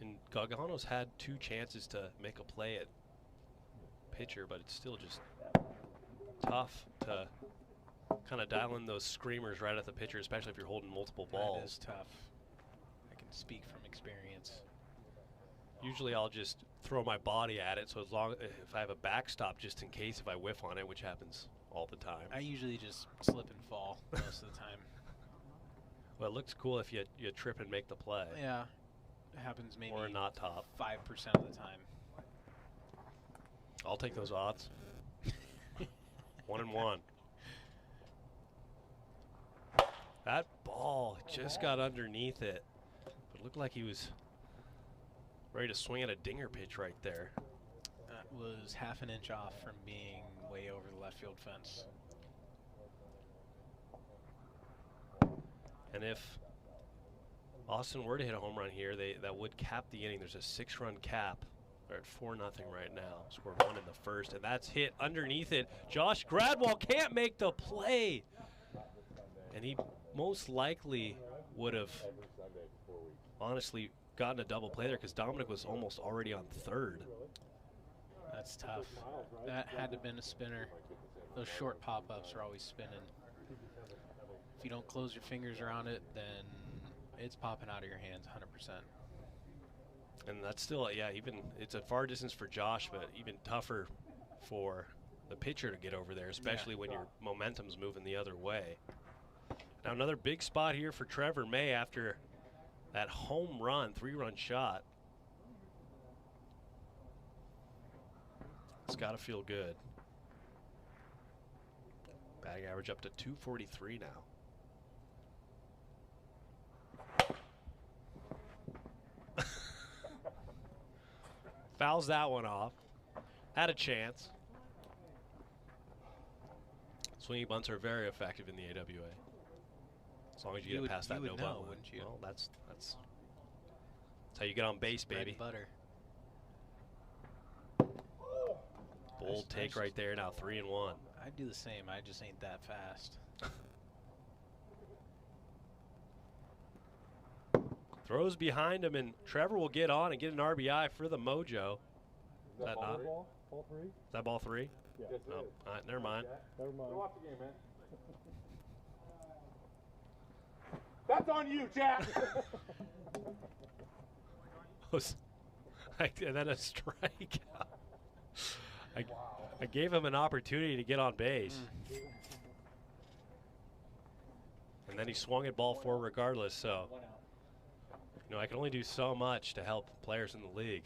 And Galgano's had 2 chances to make a play at pitcher, but it's still just tough to kind of dial in those screamers right at the pitcher, especially if you're holding multiple balls. That is tough. I can speak from experience. Usually I'll just throw my body at it, so as long if I have a backstop just in case if I whiff on it, which happens all the time. I usually just slip and fall most of the time. Well, it looks cool if you trip and make the play. Yeah. It happens maybe or not top 5% of the time. I'll take those odds. 1-1. That ball just got underneath it, but it looked like he was ready to swing at a dinger pitch right there. That was half an inch off from being way over the left field fence. And if Austin were to hit a home run here, that would cap the inning. There's a 6-run cap. They're at 4-0 right now. Scored 1 in the first, and that's hit underneath it. Josh Gradwell can't make the play. And he most likely would have honestly gotten a double play there because Dominic was almost already on third. That's tough. That had to have been a spinner. Those short pop-ups are always spinning. If you don't close your fingers around it, then it's popping out of your hands 100%. And that's still, yeah, even it's a far distance for Josh, but even tougher for the pitcher to get over there, especially when your momentum's moving the other way. Now another big spot here for Trevor May after that home run, 3-run shot. It's got to feel good. Batting average up to 243 now. Fouls that one off. Had a chance. Swinging bunts are very effective in the AWA. As long as you get past that no bunt, wouldn't you? Well, that's how you get on base, baby. Butter. Bold take right there. Now 3-1. I'd do the same. I just ain't that fast. Throws behind him, and Trevor will get on and get an RBI for the Mojo. Is that not? Ball 3? Is that ball 3? Yeah. Oh, all right, never mind. Never mind. Go watch the game, man. That's on you, Jack. And then a strikeout. I gave him an opportunity to get on base. And then he swung at ball 4 regardless, so you know, I can only do so much to help players in the league.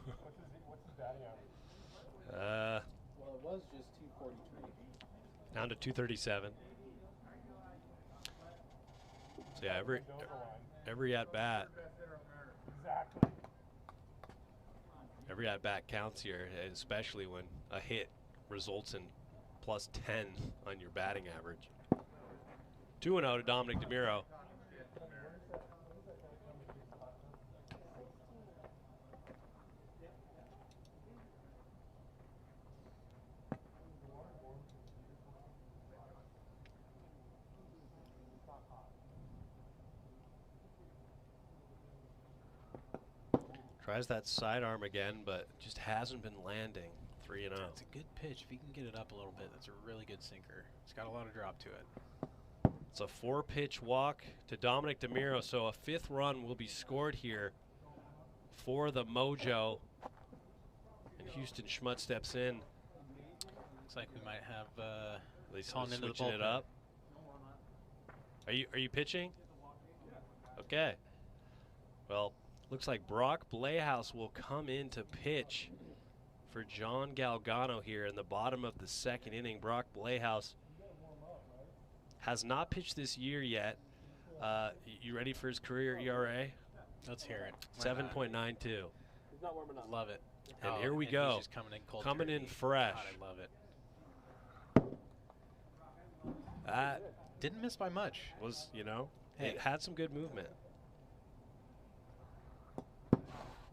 What's his batting average? Well, it was just 243. Down to 237. So yeah, every at bat. Every at bat counts here, especially when a hit results in plus 10 on your batting average. 2-0 to Dominic DeMiro. Tries that sidearm again, but just hasn't been landing. 3-0. It's a good pitch. If he can get it up a little bit, that's a really good sinker. It's got a lot of drop to it. It's a 4-pitch walk to Dominic DeMiro, so a 5th run will be scored here for the Mojo. And Houston Schmutt steps in. Looks like we might have at least into the switching it bullpen. up. Are you pitching? Okay. Well, looks like Brock Blehouse will come in to pitch for John Galgano here in the bottom of the 2nd inning. Brock Blehouse has not pitched this year yet. You ready for his career ERA? Let's hear it. 7.92. He's not warming up. Love it. And here we go. He's just coming in cold. Coming in fresh. God, I love it. That didn't miss by much. Was, you know, Hey. it had some good movement.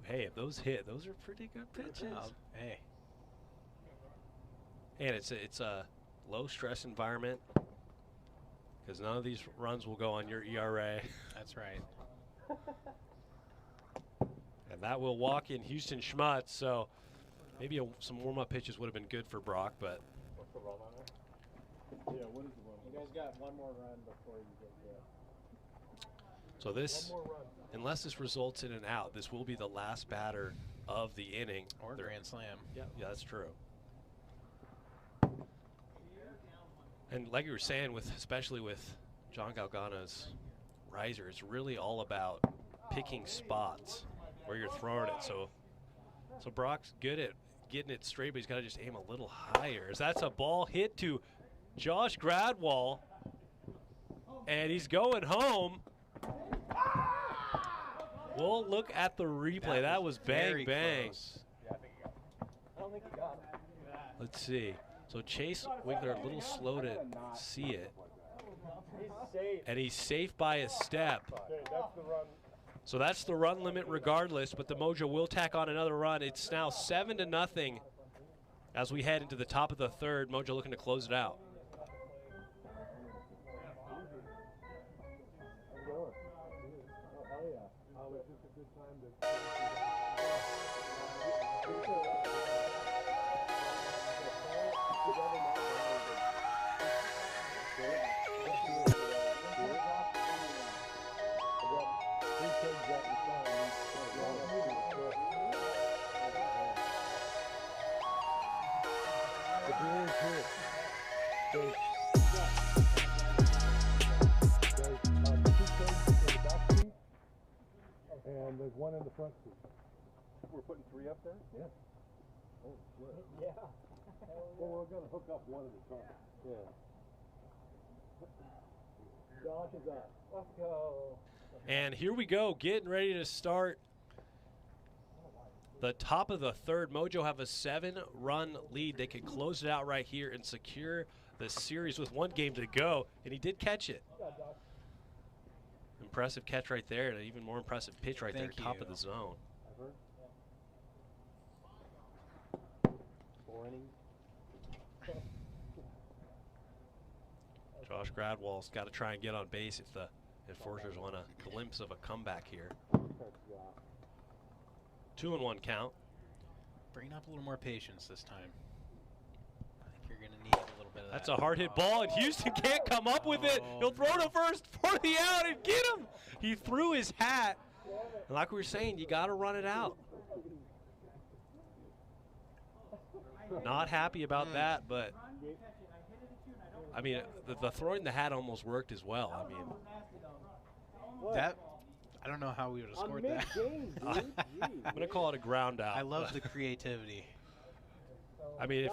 Hey, if those hit, those are pretty good pitches. Hey. And it's a low stress environment because none of these runs will go on your ERA. That's right. And that will walk in Houston Schmutt, so maybe some warm-up pitches would have been good for Brock, but What's the run on it? Yeah, what is the run? You guys got one more run before you get there. so this, One more run. unless this results in an out, this will be the last batter of the inning. Or grand slam. Yeah, that's true. And like you were saying, especially with John Galgano's riser, it's really all about picking spots where you're throwing it. So Brock's good at getting it straight, but he's got to just aim a little higher. As that's a ball hit to Josh Gradwall, and he's going home. We'll look at the replay. That was bang, bang. Close. I don't think you got it. Let's see. So Chase Winkler a little slow to see it. He's safe. And he's safe by a step. Okay, that's the run. So that's the run limit regardless, but the Mojo will tack on another run. It's now 7-0 as we head into the top of the 3rd. Mojo looking to close it out. Oh, hell yeah. Oh, it's just a good time to... And there's one in the front seat. We're putting 3 up there? Yeah. Oh, shit. Yeah. Well, we're going to hook up one at a time. Yeah. Josh is up. Let's go. And here we go, getting ready to start the top of the 3rd. Mojo have a 7-run lead. They could close it out right here and secure the series with 1 game to go. And he did catch it. Impressive catch right there, and an even more impressive pitch right there, top of the zone. 4 innings. Josh Gradwall's got to try and get on base if the Enforcers want a glimpse of a comeback here. 2-1 count. Bring up a little more patience this time. I think you're going to need a little bit of That's that. a hard hit ball, and Houston can't come up with it. He'll throw to first for the out and get him. He threw his hat. And like we were saying, you got to run it out. Not happy about that, but I mean, the throwing the hat almost worked as well. I mean, that I don't know how we would have scored that. I'm gonna call it a ground out. I love the creativity. I mean,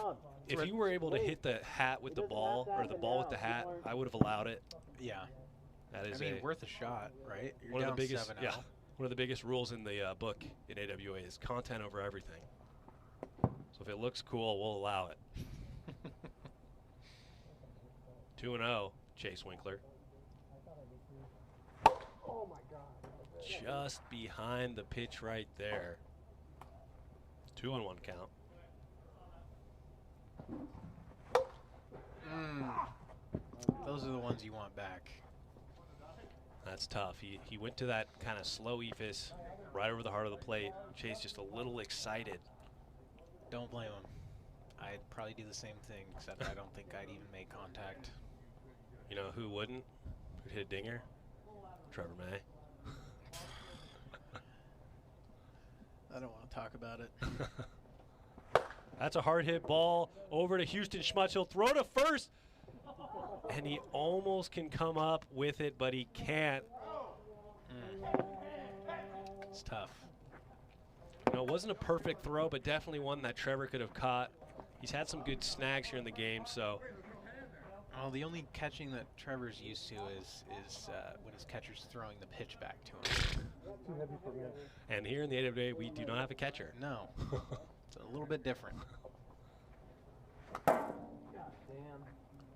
if you were able to hit the hat with the ball or the ball with the hat, I would have allowed it. Yeah. That is worth a shot, right? You're one down of the biggest, 7-0. yeah, one of the biggest rules in the book in AWA is content over everything. So if it looks cool, we'll allow it. 2-0, Chase Winkler. Oh my God. Just behind the pitch right there. 2-1 count. Those are the ones you want back. That's tough. He went to that kind of slow ephus right over the heart of the plate. Chase just a little excited. Don't blame him. I'd probably do the same thing, except I don't think I'd even make contact. You know who wouldn't? Who'd hit a dinger? Trevor May. I don't want to talk about it. That's a hard hit ball over to Houston Schmutz. He'll throw to first. And he almost can come up with it, but he can't. It's tough. You know, it wasn't a perfect throw, but definitely one that Trevor could have caught. He's had some good snags here in the game, so. Well, the only catching that Trevor's used to is when his catcher's throwing the pitch back to him. And here in the AWA, we do not have a catcher. No. It's a little bit different.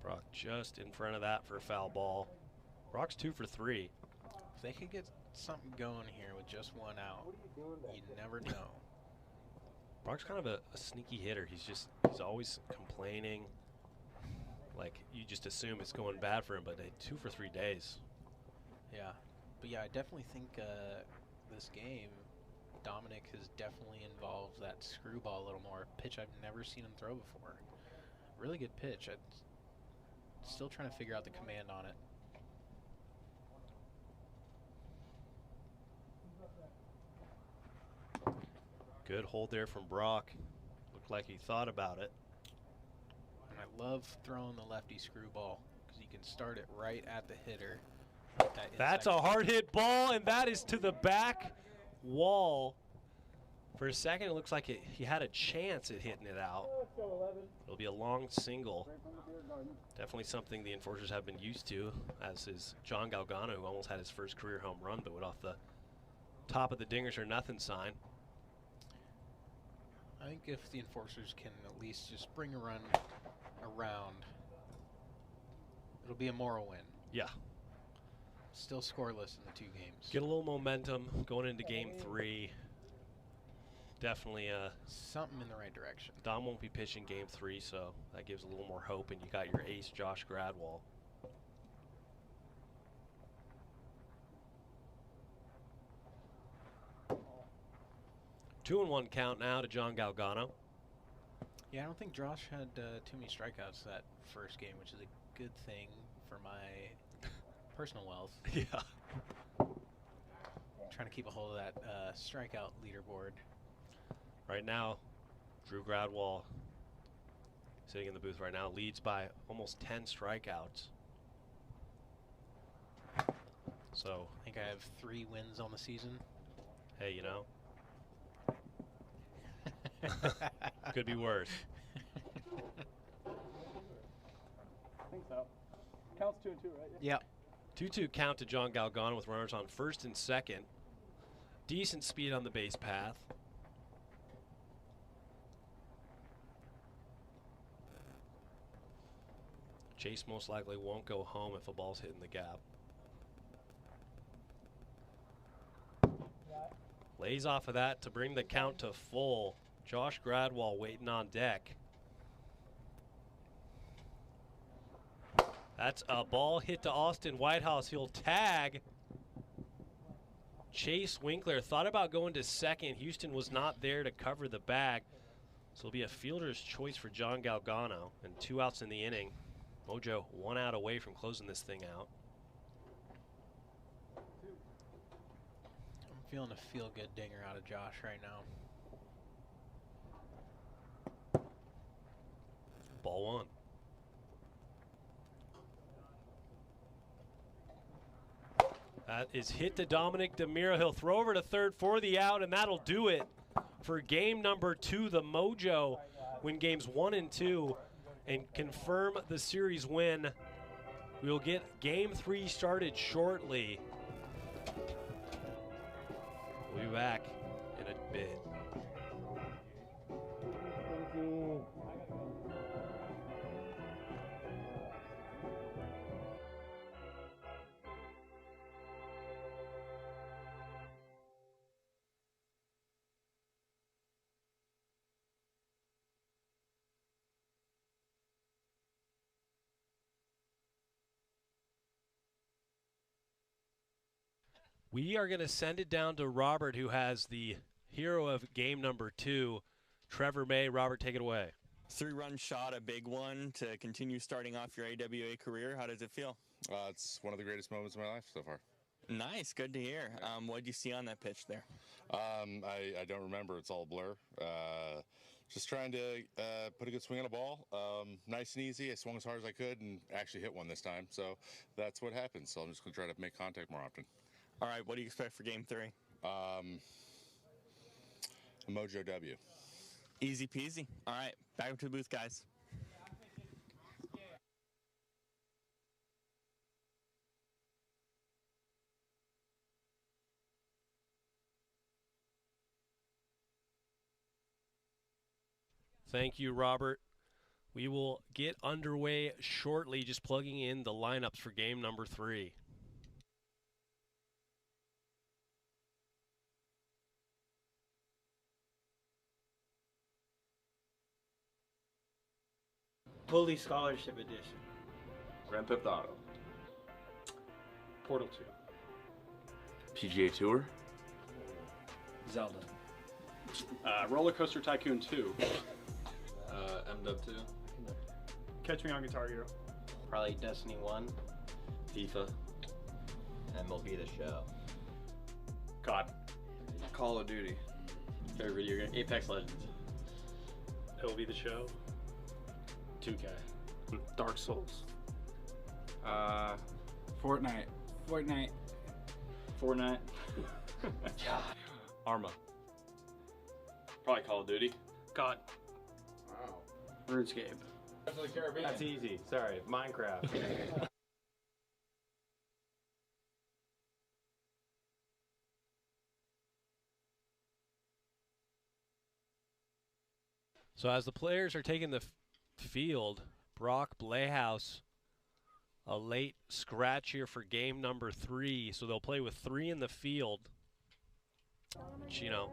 Brock just in front of that for a foul ball. Brock's 2 for 3. If they could get something going here with just one out, you never know. Brock's kind of a sneaky hitter. He's always complaining. Like, you just assume it's going bad for him, but 2 for 3 days. Yeah. But yeah, I definitely think this game, Dominic has definitely involved that screwball a little more. Pitch I've never seen him throw before. Really good pitch. I'm still trying to figure out the command on it. Good hold there from Brock. Looked like he thought about it. And I love throwing the lefty screwball because you can start it right at the hitter. That's a hard hit ball, and that is to the back wall. For a second, it looks like he had a chance at hitting it out. It'll be a long single. Definitely something the Enforcers have been used to, as is John Galgano, who almost had his first career home run, but went off the top of the dingers or nothing sign. I think if the Enforcers can at least just bring a run around, it'll be a moral win. Yeah. Still scoreless in the 2 games. Get a little momentum going into game 3. Definitely something in the right direction. Dom won't be pitching game 3, so that gives a little more hope, and you got your ace, Josh Gradwall. Two and 1 count now to John Galgano. Yeah, I don't think Josh had too many strikeouts that first game, which is a good thing for my personal wealth. Yeah. Trying to keep a hold of that strikeout leaderboard. Right now, Drew Gradwall, sitting in the booth right now, leads by almost 10 strikeouts. So I think I have 3 wins on the season. Hey, you know. Could be worse. I think so. Counts 2 and 2, right? Yeah. 2-2 count to John Galgano with runners on first and second. Decent speed on the base path. Chase most likely won't go home if a ball's hitting the gap. Lays off of that to bring the count to full. Josh Gradwall waiting on deck. That's a ball hit to Austin Whitehouse. He'll tag. Chase Winkler thought about going to second. Houston was not there to cover the bag. So it'll be a fielder's choice for John Galgano. And 2 outs in the inning. Mojo 1 out away from closing this thing out. I'm feeling a feel-good dinger out of Josh right now. Ball 1. That is hit to Dominic DeMiro. He'll throw over to third for the out, and that'll do it for game number 2. The Mojo win games 1 and 2 and confirm the series win. We'll get game 3 started shortly. We'll be back in a bit. We are going to send it down to Robert, who has the hero of game number 2, Trevor May. Robert, take it away. 3-run shot, a big one to continue starting off your AWA career. How does it feel? It's one of the greatest moments of my life so far. Nice, good to hear. What did you see on that pitch there? I don't remember. It's all a blur. Just trying to put a good swing on a ball. Nice and easy. I swung as hard as I could and actually hit one this time. So that's what happened. So I'm just going to try to make contact more often. All right, what do you expect for game 3? A Mojo W. Easy peasy. All right, back up to the booth, guys. Thank you, Robert. We will get underway shortly, just plugging in the lineups for game number 3. Bully Scholarship Edition. Grand Theft Auto. Portal 2. PGA Tour. Zelda. Roller Coaster Tycoon 2. MW 2. Catch Me on Guitar Hero. Probably Destiny 1. FIFA. MLB The Show. God. Call of Duty. Favorite video game? Apex Legends. MLB The Show. 2K. Dark Souls. Fortnite. Fortnite. Arma. Probably Call of Duty. God. Wow. RuneScape. That's easy. Sorry, Minecraft. So as the players are taking the field, Brock Blehaus, a late scratch here for game number 3. So they'll play with 3 in the field, which, you know,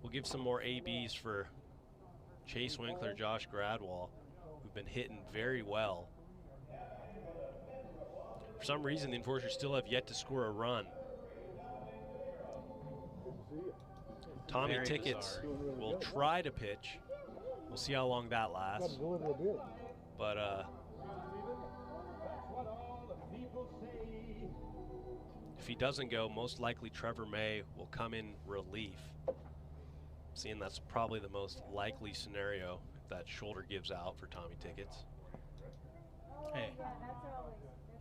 we'll give some more ABs for Chase Winkler, Josh Gradwell, who've been hitting very well. For some reason, the Enforcers still have yet to score a run. Tommy Very Tickets bizarre. will try to pitch. We'll see how long that lasts. But if he doesn't go, most likely Trevor May will come in relief. Seeing that's probably the most likely scenario if that shoulder gives out for Tommy Tickets. Hey,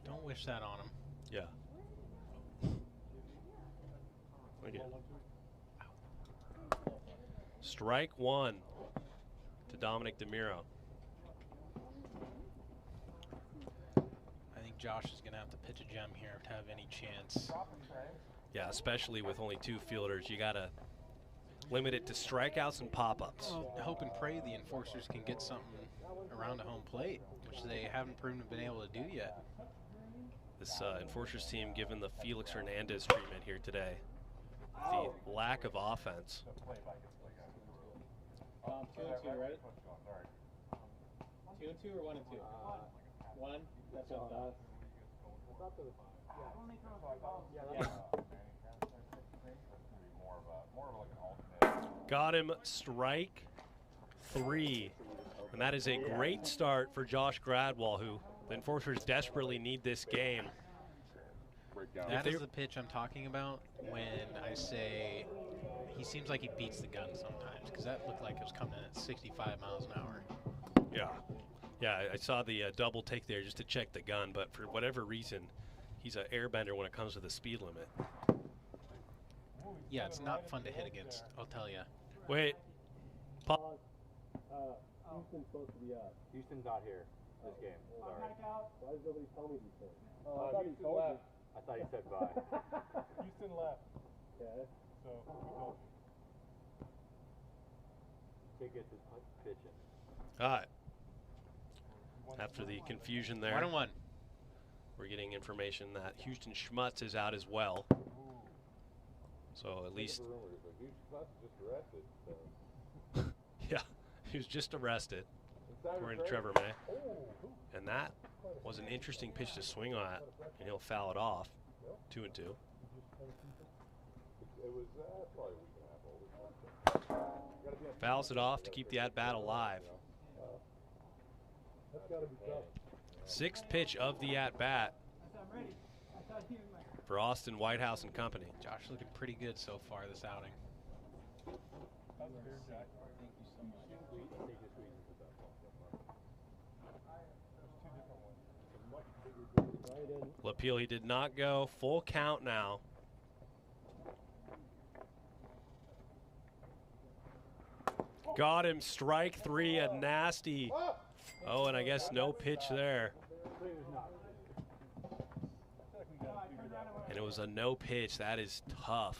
don't wish that on him. Yeah. Again. Strike 1 to Dominic DeMiro. I think Josh is going to have to pitch a gem here to have any chance. Yeah, especially with only 2 fielders. You got to limit it to strikeouts and pop-ups. Well, hope and pray the Enforcers can get something around the home plate, which they haven't proven to been able to do yet. This Enforcers team given the Felix Hernandez treatment here today. The lack of offense. 2 and 2, right? 2 and 2 or 1 and 2? 1. That's all. Got him, strike 3. And that is a great start for Josh Gradwell, who the Enforcers desperately need this game. That is the pitch I'm talking about when I say he seems like he beats the gun sometimes, because that looked like it was coming in at 65 miles an hour. Yeah. Yeah, I saw the double take there just to check the gun, but for whatever reason, he's an airbender when it comes to the speed limit. Yeah, it's not fun to hit against, I'll tell you. Wait. Houston's supposed to be up. Houston's not here this game. Sorry. Why does nobody tell me these things? I thought he told you. I thought he said bye. Houston left. Okay. So, we told you. Tickets is pitching. All right. After the confusion there, 1-1. we're getting information that Houston Schmutz is out as well. So at least, yeah, he was just arrested, according to Trevor May. And that was an interesting pitch to swing on, and he'll foul it off. 2-2. It was probably a week and a half old. Fouls it off to keep the at-bat alive. That's got to be tough. Sixth pitch of the at-bat for Austin Whitehouse and company. Josh looking pretty good so far this outing. Lapille, he did not go. Full count now. Got him, strike 3, a nasty. Oh, and I guess no pitch there. And it was a no pitch. That is tough.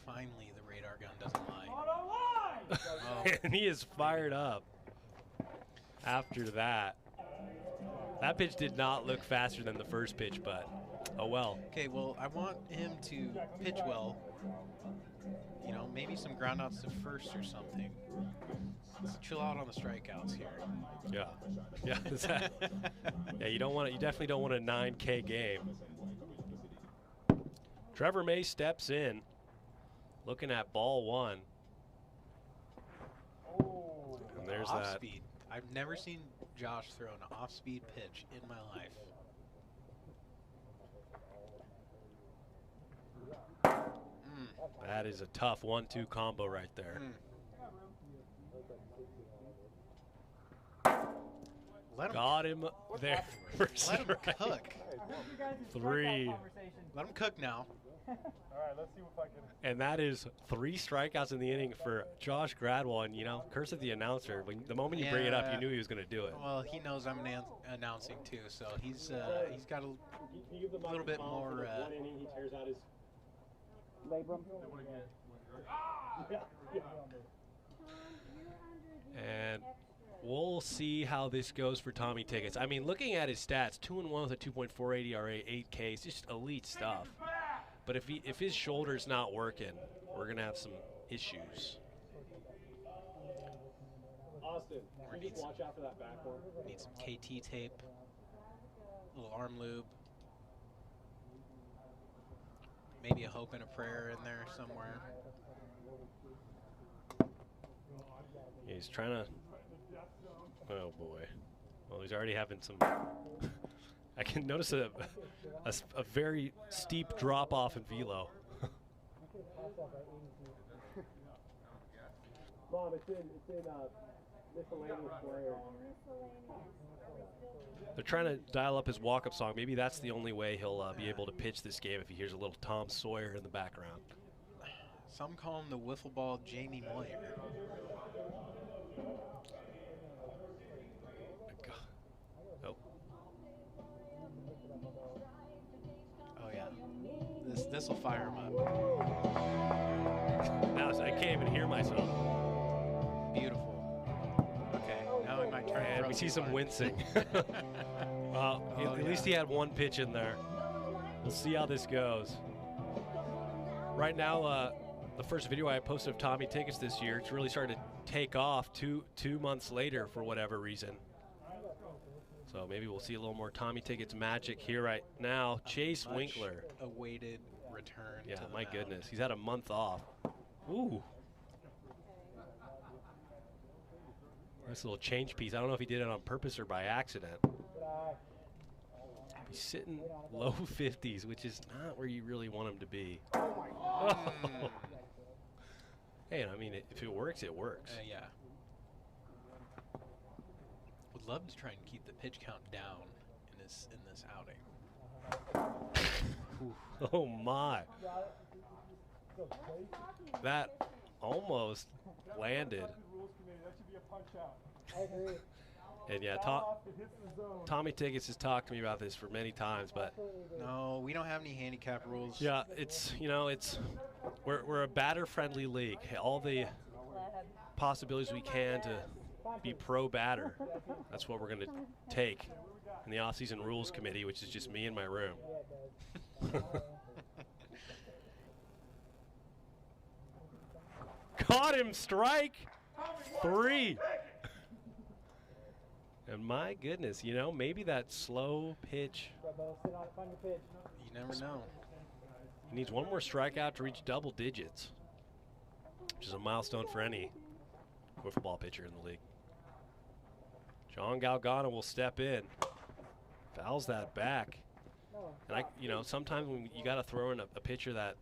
Finally, the radar gun doesn't lie. And he is fired up after that. That pitch did not look faster than the first pitch, but oh well. Okay, well, I want him to pitch well. You know, maybe some ground outs to first or something. Let's chill out on the strikeouts here. Yeah. Yeah. Yeah, you definitely don't want a 9K game. Trevor May steps in, looking at ball 1. And there's off that. Speed. I've never seen Josh throw an off-speed pitch in my life. That is a tough 1-2 combo right there. Got him there. Let him cook. 3. Let him cook now. All right, let's see if I can. And that is 3 strikeouts in the inning for Josh Gradwell. And, you know, curse of the announcer. The moment you bring it up, you knew he was going to do it. Well, he knows I'm announcing too, so he's got a little bit more. He tears out his labrum. And we'll see how this goes for Tommy Tickets. I mean, looking at his stats, 2-1 with a 2.48 ERA, 8 Ks, just elite stuff. But if his shoulder's not working, we're gonna have some issues. Austin, just watch out for that back one. Need some KT tape, a little arm lube, maybe a hope and a prayer in there somewhere. He's trying to. Oh boy. Well, he's already having some. I can notice a very steep drop off in velo. Mom, it's in miscellaneous player. They're trying to dial up his walk-up song. Maybe that's the only way he'll be able to pitch this game if he hears a little Tom Sawyer in the background. Some call him the Wiffle Ball Jamie Moyer. Oh yeah, this will fire him up. Now I can't even hear myself. Beautiful. Okay, now we might try. And we see some wincing. Well, at least he had 1 pitch in there. We'll see how this goes. Right now, the first video I posted of Tommy Tickets this year, it's really started to take off two months later for whatever reason. So maybe we'll see a little more Tommy Tickets magic here right now. Chase Winkler. Awaited return. Yeah, to the my mound. goodness. He's had a month off. Ooh. Nice little change piece. I don't know if he did it on purpose or by accident. He's sitting low 50s, which is not where you really want him to be. Oh. Hey, I mean, if it works, it works. Yeah. I'd love to try and keep the pitch count down in this outing. Oh my. That almost landed. That should be a punch out. I agree. And yeah, Tommy Tickets has talked to me about this for many times, but no, we don't have any handicap rules. yeah, it's we're a batter-friendly league. All the possibilities we can to be pro batter. That's what we're going to take in the off-season rules committee, which is just me in my room. Caught him, strike 3. And my goodness, maybe that slow pitch. You never know. He needs one more strikeout to reach double digits, which is a milestone for any wiffle ball pitcher in the league. John Galgano will step in, fouls that back. And sometimes when you got to throw in a pitcher that,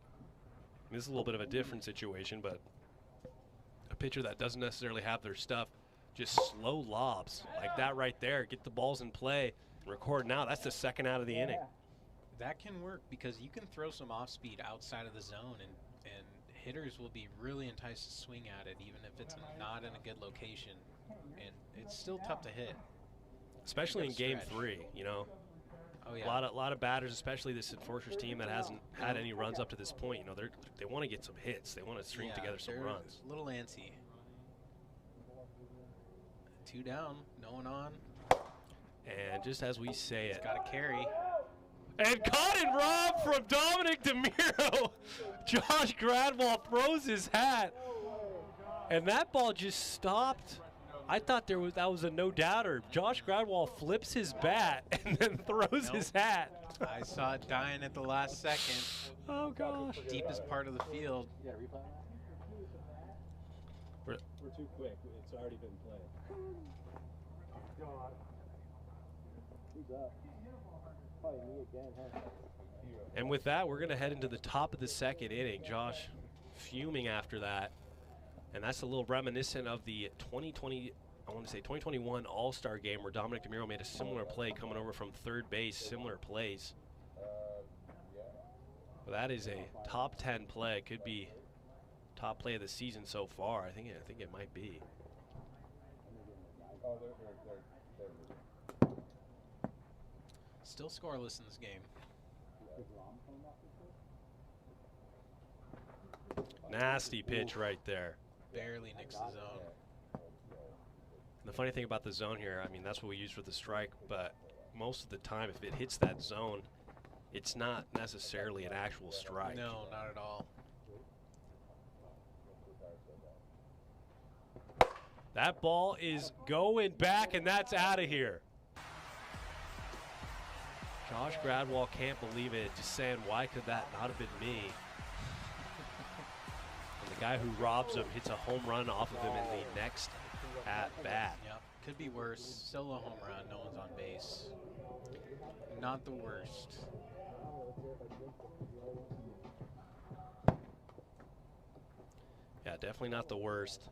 this is a little bit of a different situation, but a pitcher that doesn't necessarily have their stuff, just slow lobs like that right there, get the balls in play and record now. That's the second out of the inning. That can work because you can throw some off speed outside of the zone, and hitters will be really enticed to swing at it even if it's not in a good location, and it's still tough to hit, especially in game 3. Oh yeah, a lot of batters, especially this Enforcers team that hasn't had any runs up to this point. They want to get some hits, they want to string together some runs. A little antsy. 2 down, no one on. And just as we say it's got to carry. And caught and robbed from Dominic DeMiro. Josh Gradwell throws his hat. And that ball just stopped. I thought that was a no-doubter. Josh Gradwell flips his bat and then throws his hat. I saw it dying at the last second. Oh, gosh. Deepest part of the field. We're too quick. It's already been played. Who's up? Probably me again, huh? And with that, we're going to head into the top of the second inning. Josh fuming after that. And that's a little reminiscent of the 2021 All-Star game where Dominic DeMiro made a similar play coming over from third base, similar plays. Well, that is a top 10 play. Could be top play of the season so far. I think it might be. Still scoreless in this game. Nasty pitch right there. Barely nicks the zone. And the funny thing about the zone here, I mean, that's what we use for the strike, but most of the time, if it hits that zone, it's not necessarily an actual strike. No, not at all. That ball is going back, and that's out of here. Josh Gradwell can't believe it, just saying, why could that not have been me? And the guy who robs him hits a home run off of him in the next at-bat. Yep, could be worse. Still a home run, no one's on base. Not the worst. Yeah, definitely not the worst.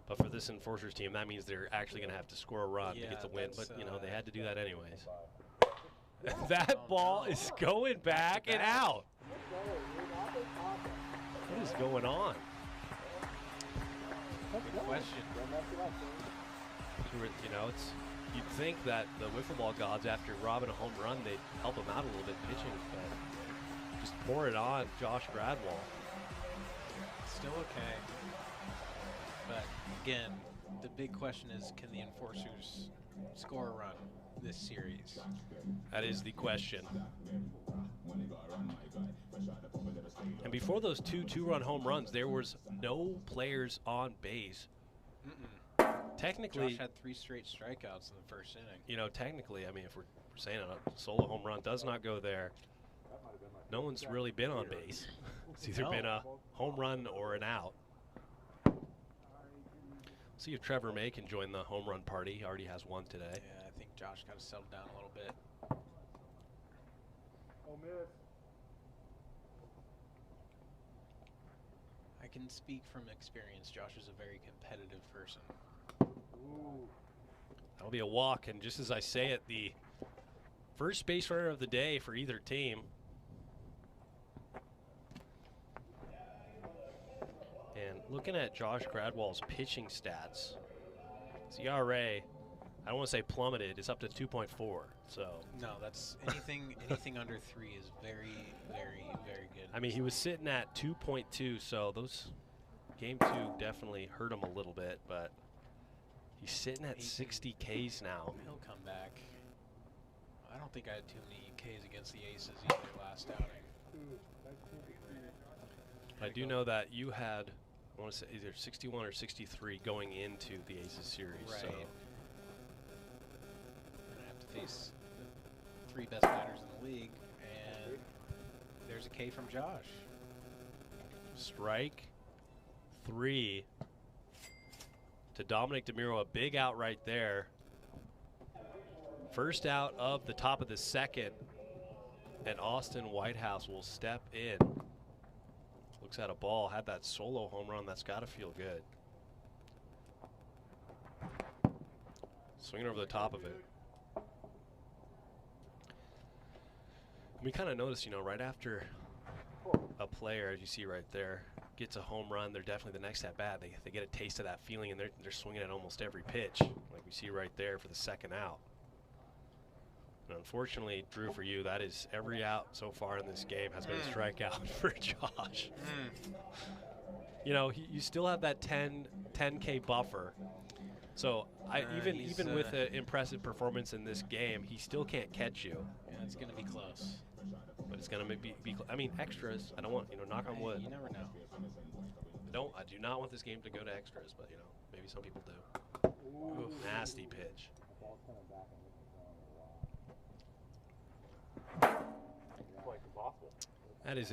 But for this Enforcers team, that means they're actually going to have to score a run to get the win. But, they had to do that anyways. That ball is going back and out. What is going on? Good question. You'd think that the wiffle ball gods, after robbing a home run, they'd help him out a little bit pitching, but just pour it on Josh Gradwell. Still okay. But again, the big question is, can the Enforcers score a run this series? That is the question. And before those two-run home runs, there was no players on base. Technically, Josh had 3 straight strikeouts in the first inning. Technically, I mean, if we're saying a solo home run does not go there, no one's really been on base. It's either been a home run or an out. See if Trevor May can join the home run party. He already has one today. Yeah, I think Josh got to settle down a little bit. Oh, miss. I can speak from experience. Josh is a very competitive person. Ooh. That'll be a walk, and just as I say it, the first base runner of the day for either team. And looking at Josh Gradwell's pitching stats, his ERA, I don't want to say plummeted, it's up to 2.4. So no, that's anything under 3 is very, very, very good. I mean, he was sitting at 2.2, so those game 2 definitely hurt him a little bit, but he's sitting at 60 Ks now. He'll come back. I don't think I had too many Ks against the Aces either last outing. I do know that you had, I want to say, either 61 or 63 going into the Aces series. Right. So. I'm going to have to face the 3 best batters in the league, and there's a K from Josh. Strike 3 to Dominic DeMuro, a big out right there. First out of the top of the second, and Austin Whitehouse will step in. Looks at a ball, had that solo home run. That's got to feel good. Swinging over the top of it. We kind of noticed, you know, right after a player, as you see right there, gets a home run, they're definitely the next at bat. They get a taste of that feeling, and they're swinging at almost every pitch, like we see right there for the second out. And unfortunately, Drew, for you, that is every out so far in this game has been a strikeout for Josh. You know, you still have that 10K buffer. So even with an impressive performance in this game, he still can't catch you. Yeah, it's going to be close. But it's going to be I mean, extras. I don't want, you know, knock on wood. You never know. I do not want this game to go to extras, but, you know, maybe some people do. Ooh, nasty pitch. That is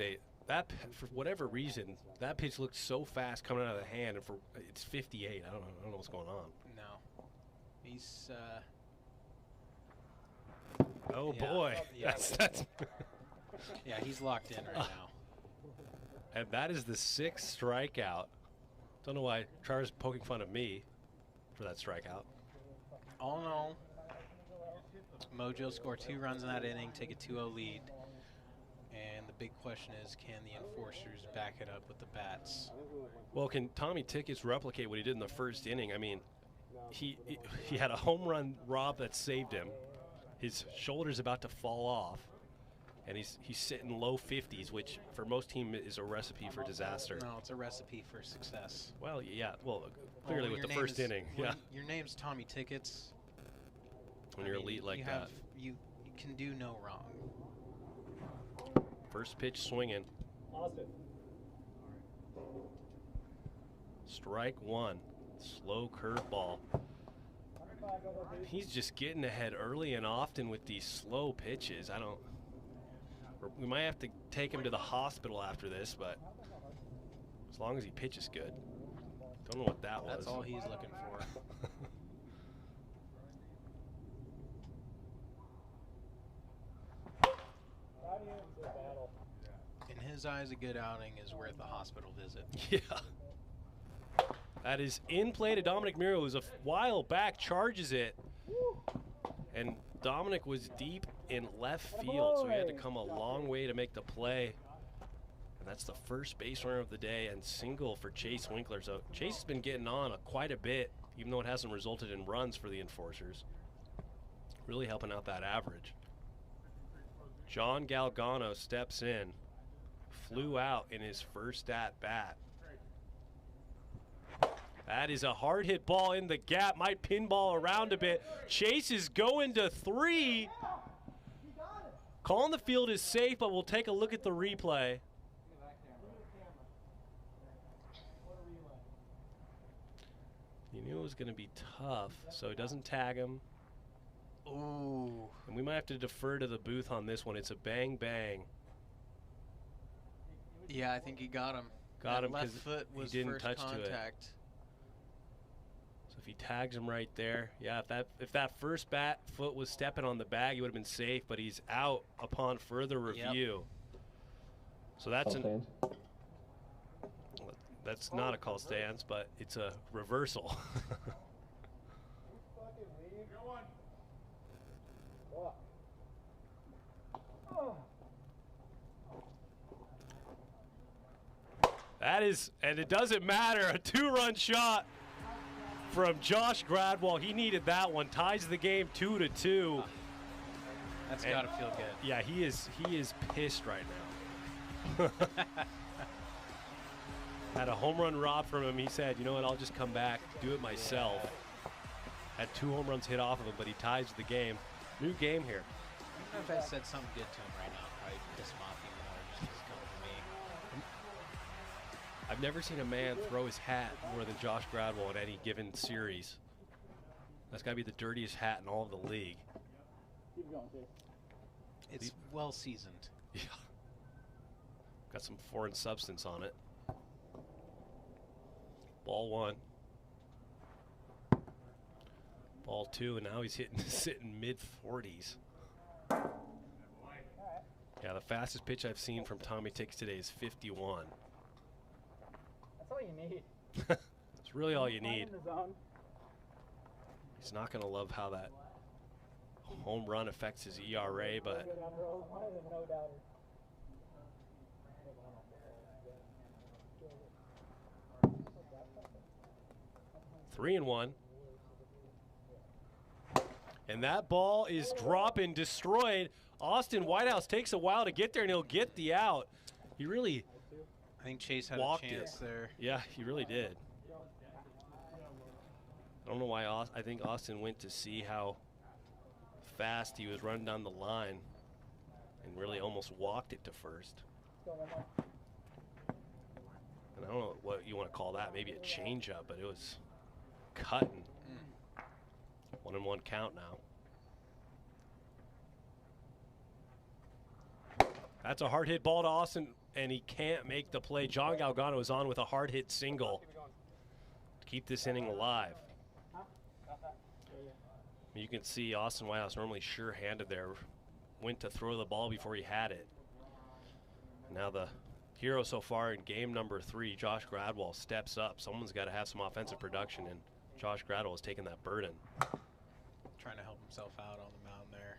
for whatever reason, that pitch looked so fast coming out of the hand, and it's 58. I don't know what's going on. No. He's oh boy. Yeah. That's yeah, he's locked in right now. And that is the 6th strikeout. Don't know why Char's poking fun of me for that strikeout. All in all, Mojo scored 2 runs in that inning, take a 2-0 lead. And the big question is, can the enforcers back it up with the bats? Well, can Tommy Tickets replicate what he did in the first inning? I mean, he had a home run rob that saved him. His shoulder's about to fall off, and he's sitting low 50s, which for most teams is a recipe for disaster. No, it's a recipe for success. Well, yeah. Well, clearly with the first inning. Yeah. Your name's Tommy Tickets. When you're elite like that, you can do no wrong. First pitch swinging. Austin. Strike 1. Slow curveball. He's just getting ahead early and often with these slow pitches. We might have to take him to the hospital after this, but as long as he pitches good. Don't know what that was. That's all he's looking for. In his eyes, a good outing is worth a hospital visit. Yeah. That is in play to Dominic Miro, who's a while back, charges it. And Dominic was deep in left field, so he had to come a long way to make the play. And that's the first base runner of the day and single for Chase Winkler. So Chase has been getting on quite a bit, even though it hasn't resulted in runs for the enforcers. Really helping out that average. John Galgano steps in. Flew out in his first at bat. That is a hard hit ball in the gap. Might pinball around a bit. Chase is going to 3. Calling the field is safe, but we'll take a look at the replay. He knew it was going to be tough, so he doesn't tag him. Ooh. And we might have to defer to the booth on this one. It's a bang bang. Yeah, I think he got him. Got him left because foot was he didn't first touch contact. to it. So if he tags him right there, yeah, if that first bat foot was stepping on the bag, he would have been safe, but he's out upon further review. So that's that's not a call stance, but it's a reversal. That is, and it doesn't matter, a 2-run shot from Josh Gradwell. He needed that one. Ties the game 2-2. That's got to feel good. Yeah, he is pissed right now. Had a home run robbed from him. He said, you know what, I'll just come back, do it myself. Had 2 home runs hit off of him, but he ties the game. New game here. I don't know if I said something good to him right now. Probably piss him off even more just 'cause he's coming for me. I've never seen a man throw his hat more than Josh Gradwell in any given series. That's got to be the dirtiest hat in all of the league. Keep going, Chase. It's well seasoned. Yeah. Got some foreign substance on it. Ball 1. Ball 2, and now he's sitting mid-40s. Yeah, the fastest pitch I've seen from Tommy Ticks today is 51. That's all you need. It's really all you need. In the zone. He's not going to love how that home run affects his ERA, but No doubter. 3-1. And that ball is dropping, destroyed. Austin Whitehouse takes a while to get there, and he'll get the out. He really I think Chase had walked a chance there. Yeah, he really did. I don't know why. I think Austin went to see how fast he was running down the line and really almost walked it to first. And I don't know what you want to call that. Maybe a changeup, but it was cutting. 1-1 count now. That's a hard hit ball to Austin, and he can't make the play. John Galgano is on with a hard hit single to keep this inning alive. You can see Austin Whitehouse, normally sure-handed there, went to throw the ball before he had it. Now the hero so far in game number 3, Josh Gradwell, steps up. Someone's got to have some offensive production, and Josh Gradwell is taking that burden. Trying to help himself out on the mound there.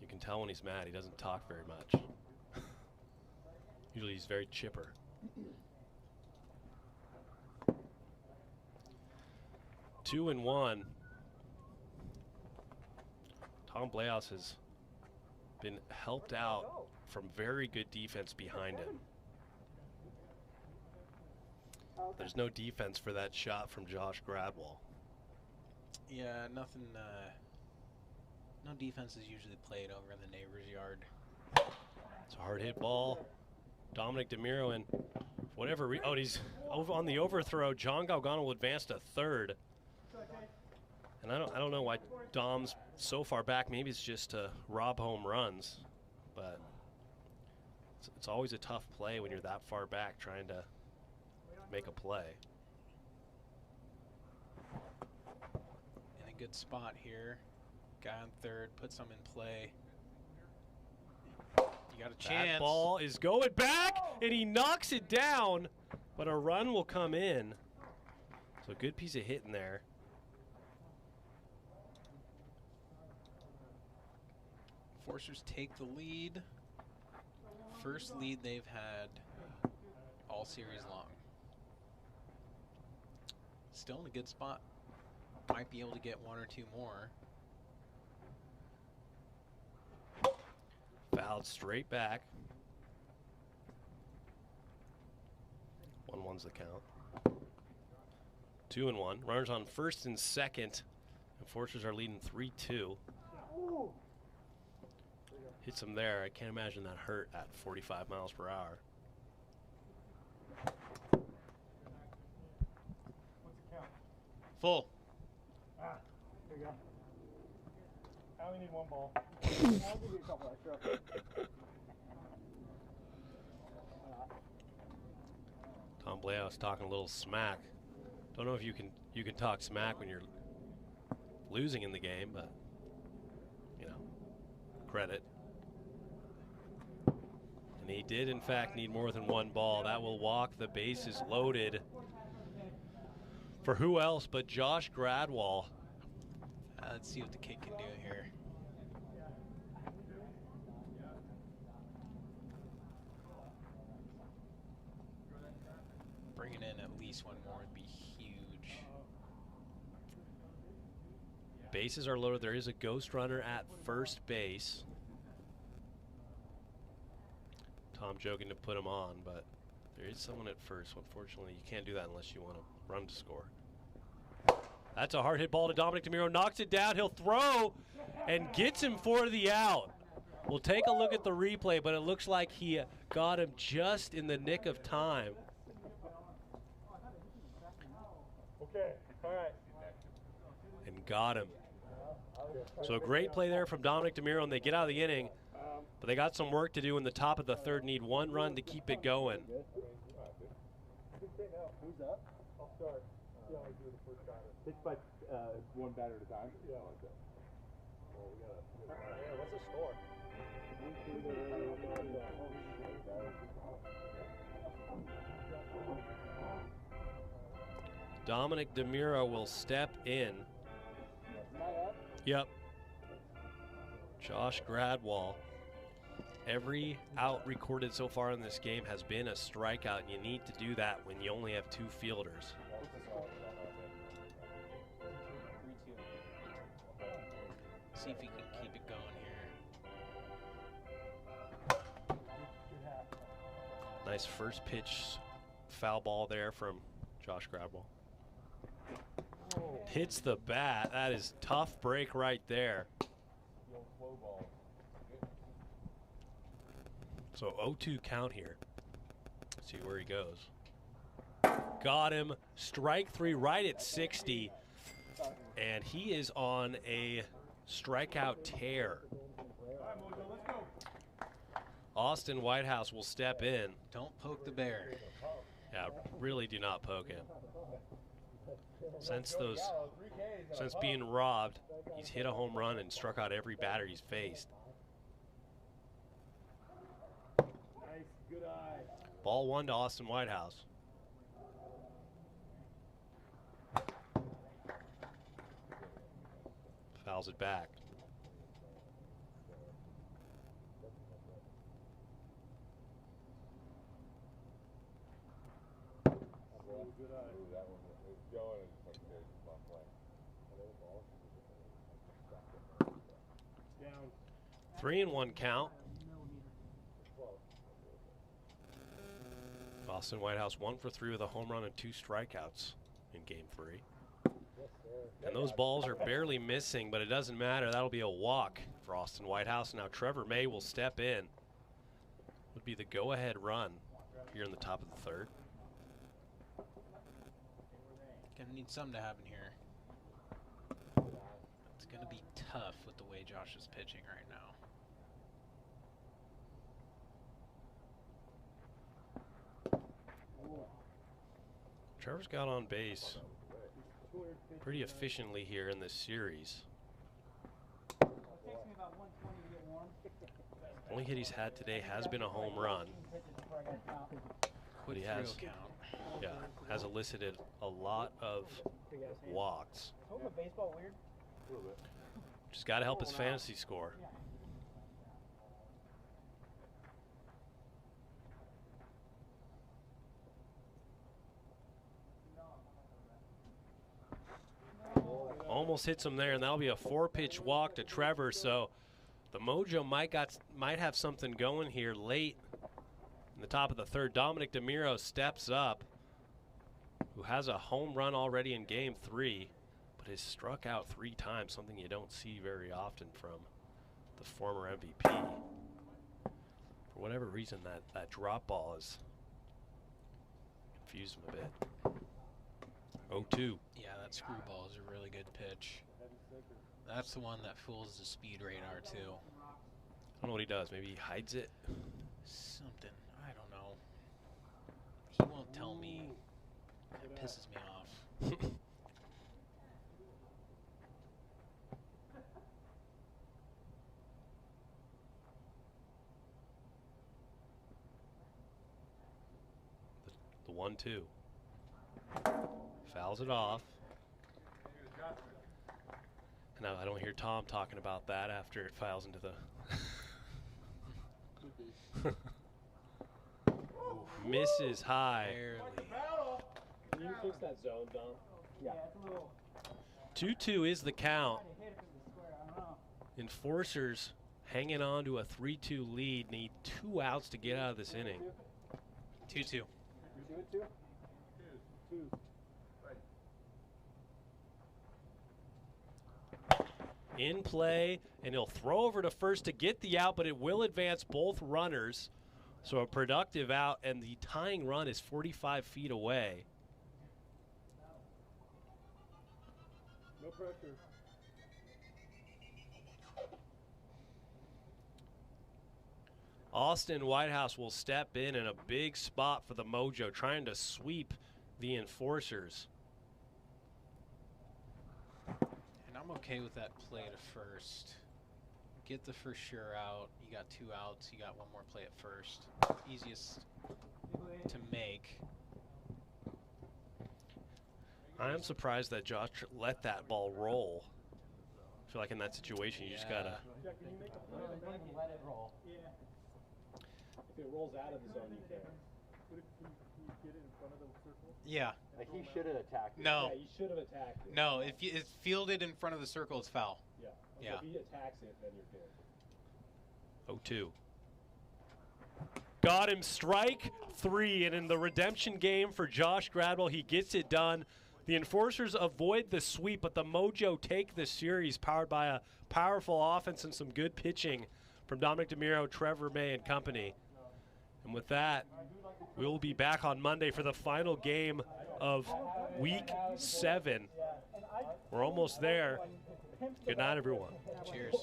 You can tell when he's mad. He doesn't talk very much. Usually he's very chipper. Two and one. Tom Bleaus has been helped out from very good defense behind him. There's no defense for that shot from Josh Gradwell. Yeah, nothing. No defense is usually played over in the neighbor's yard. It's a hard hit ball. Dominic DeMiro, and whatever. He's over on the overthrow. John Galgano will advance to third. And I don't know why Dom's so far back. Maybe it's just to rob home runs, but it's always a tough play when you're that far back trying to make a play. In a good spot here. Guy on third, put some in play. You got a chance. That ball is going back, and he knocks it down, but a run will come in. So a good piece of hitting there. Forcers take the lead. First lead they've had all series long. Still in a good spot. Might be able to get one or two more. Fouled straight back. 1-1's the count. 2-1. Runners on first and second. And Forcers are leading 3-2. Hits him there. I can't imagine that hurt at 45 miles per hour. What's the count? Full. There you go. I only need one ball. I'll give you a couple extra. Tom Bleaus talking a little smack. Don't know if you can talk smack when you're losing in the game, but you know, credit. And he did in fact need more than one ball. That will walk. The base is loaded. For who else but Josh Gradwell? Let's see what the kid can do here. least one more would be huge. Bases are loaded. There is a ghost runner at first base. Tom joking to put him on, but there is someone at first. Unfortunately, you can't do that unless you want to run to score. That's a hard hit ball to Dominic DeMiro. Knocks it down. He'll throw and gets him for the out. We'll take a look at the replay, but it looks like he got him just in the nick of time. Okay, all right. And got him. So a great play there from Dominic DeMiro, and they get out of the inning, but they got some work to do in the top of the third. Need one run to keep it going. Who's up? I'll start. See how I do the first batter. Pitch by one batter at a time? Yeah, I like that. Well, we gotta yeah, what's the score? Dominic DeMiro will step in. Yep. Josh Gradwall. Every out recorded so far in this game has been a strikeout, and you need to do that when you only have 2 fielders. See if he can keep it going here. Nice first pitch foul ball there from Josh Gradwall. Hits the bat. That is tough break right there. So 0-2 count here. See where he goes. Got him. Strike 3 right at 60. And he is on a strikeout tear. Austin Whitehouse will step in. Don't poke the bear. Yeah, really do not poke him. Since being robbed, he's hit a home run and struck out every batter he's faced. Nice, good eye. Ball 1 to Austin Whitehouse. Fouls it back. Good eye. That one is going and just down. 3-1 count. Austin Whitehouse 1 for 3 with a home run and 2 strikeouts in game 3. And those balls are barely missing, but it doesn't matter. That'll be a walk for Austin Whitehouse. Now Trevor May will step in. Would be the go-ahead run here in the top of the third. Gonna need something to happen here. It's gonna be tough with the way Josh is pitching right now. Trevor's got on base pretty efficiently here in this series. Only hit he's had today has been a home run. But he has, has elicited a lot of walks. Baseball weird? Just got to help his fantasy score. Almost hits him there, and that'll be a 4-pitch walk to Trevor. So the Mojo might have something going here late in the top of the third. Dominic DeMiro steps up, who has a home run already in game 3, but has struck out 3 times, something you don't see very often from the former MVP. For whatever reason, that drop ball has confused him a bit. 0-2. Yeah, that screwball is a really good pitch. That's the one that fools the speed radar too. I don't know what he does. Maybe he hides it. Something. I don't know. He won't tell me. It pisses me off. The 1-2. Fouls it off. Now I don't hear Tom talking about that after it fouls into the misses high. Barely. Can you fix that zone, Dom? Yeah, it's a little. 2-2 is the count. Enforcers hanging on to a 3-2 lead. Need 2 outs to get out of this inning. 2-2. 2-2? 2. In play, and he'll throw over to first to get the out, but it will advance both runners. So a productive out, and the tying run is 45 feet away. No pressure. Austin Whitehouse will step in a big spot for the Mojo, trying to sweep the Enforcers. And I'm okay with that play to first. Get the first sure out. You got 2 outs. You got 1 more play at first. Easiest to make. I am surprised that Josh let that ball roll. I feel like in that situation, you just gotta. Let it roll. Yeah. If it rolls out of the zone, you can. Can you get it in front of the circle? Yeah. Like he should have attacked it. No. Yeah, you should have attacked it. No, if it's fielded in front of the circle, it's foul. Yeah. Yeah. If he attacks it, then you're good. 0-2. Got him, strike 3, and in the redemption game for Josh Gradwell, he gets it done. The Enforcers avoid the sweep, but the Mojo take the series, powered by a powerful offense and some good pitching from Dominic DeMiro, Trevor May, and company. And with that, we'll be back on Monday for the final game of Week 7. We're almost there. Good night, everyone. Cheers.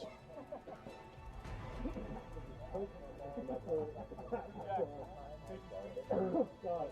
God.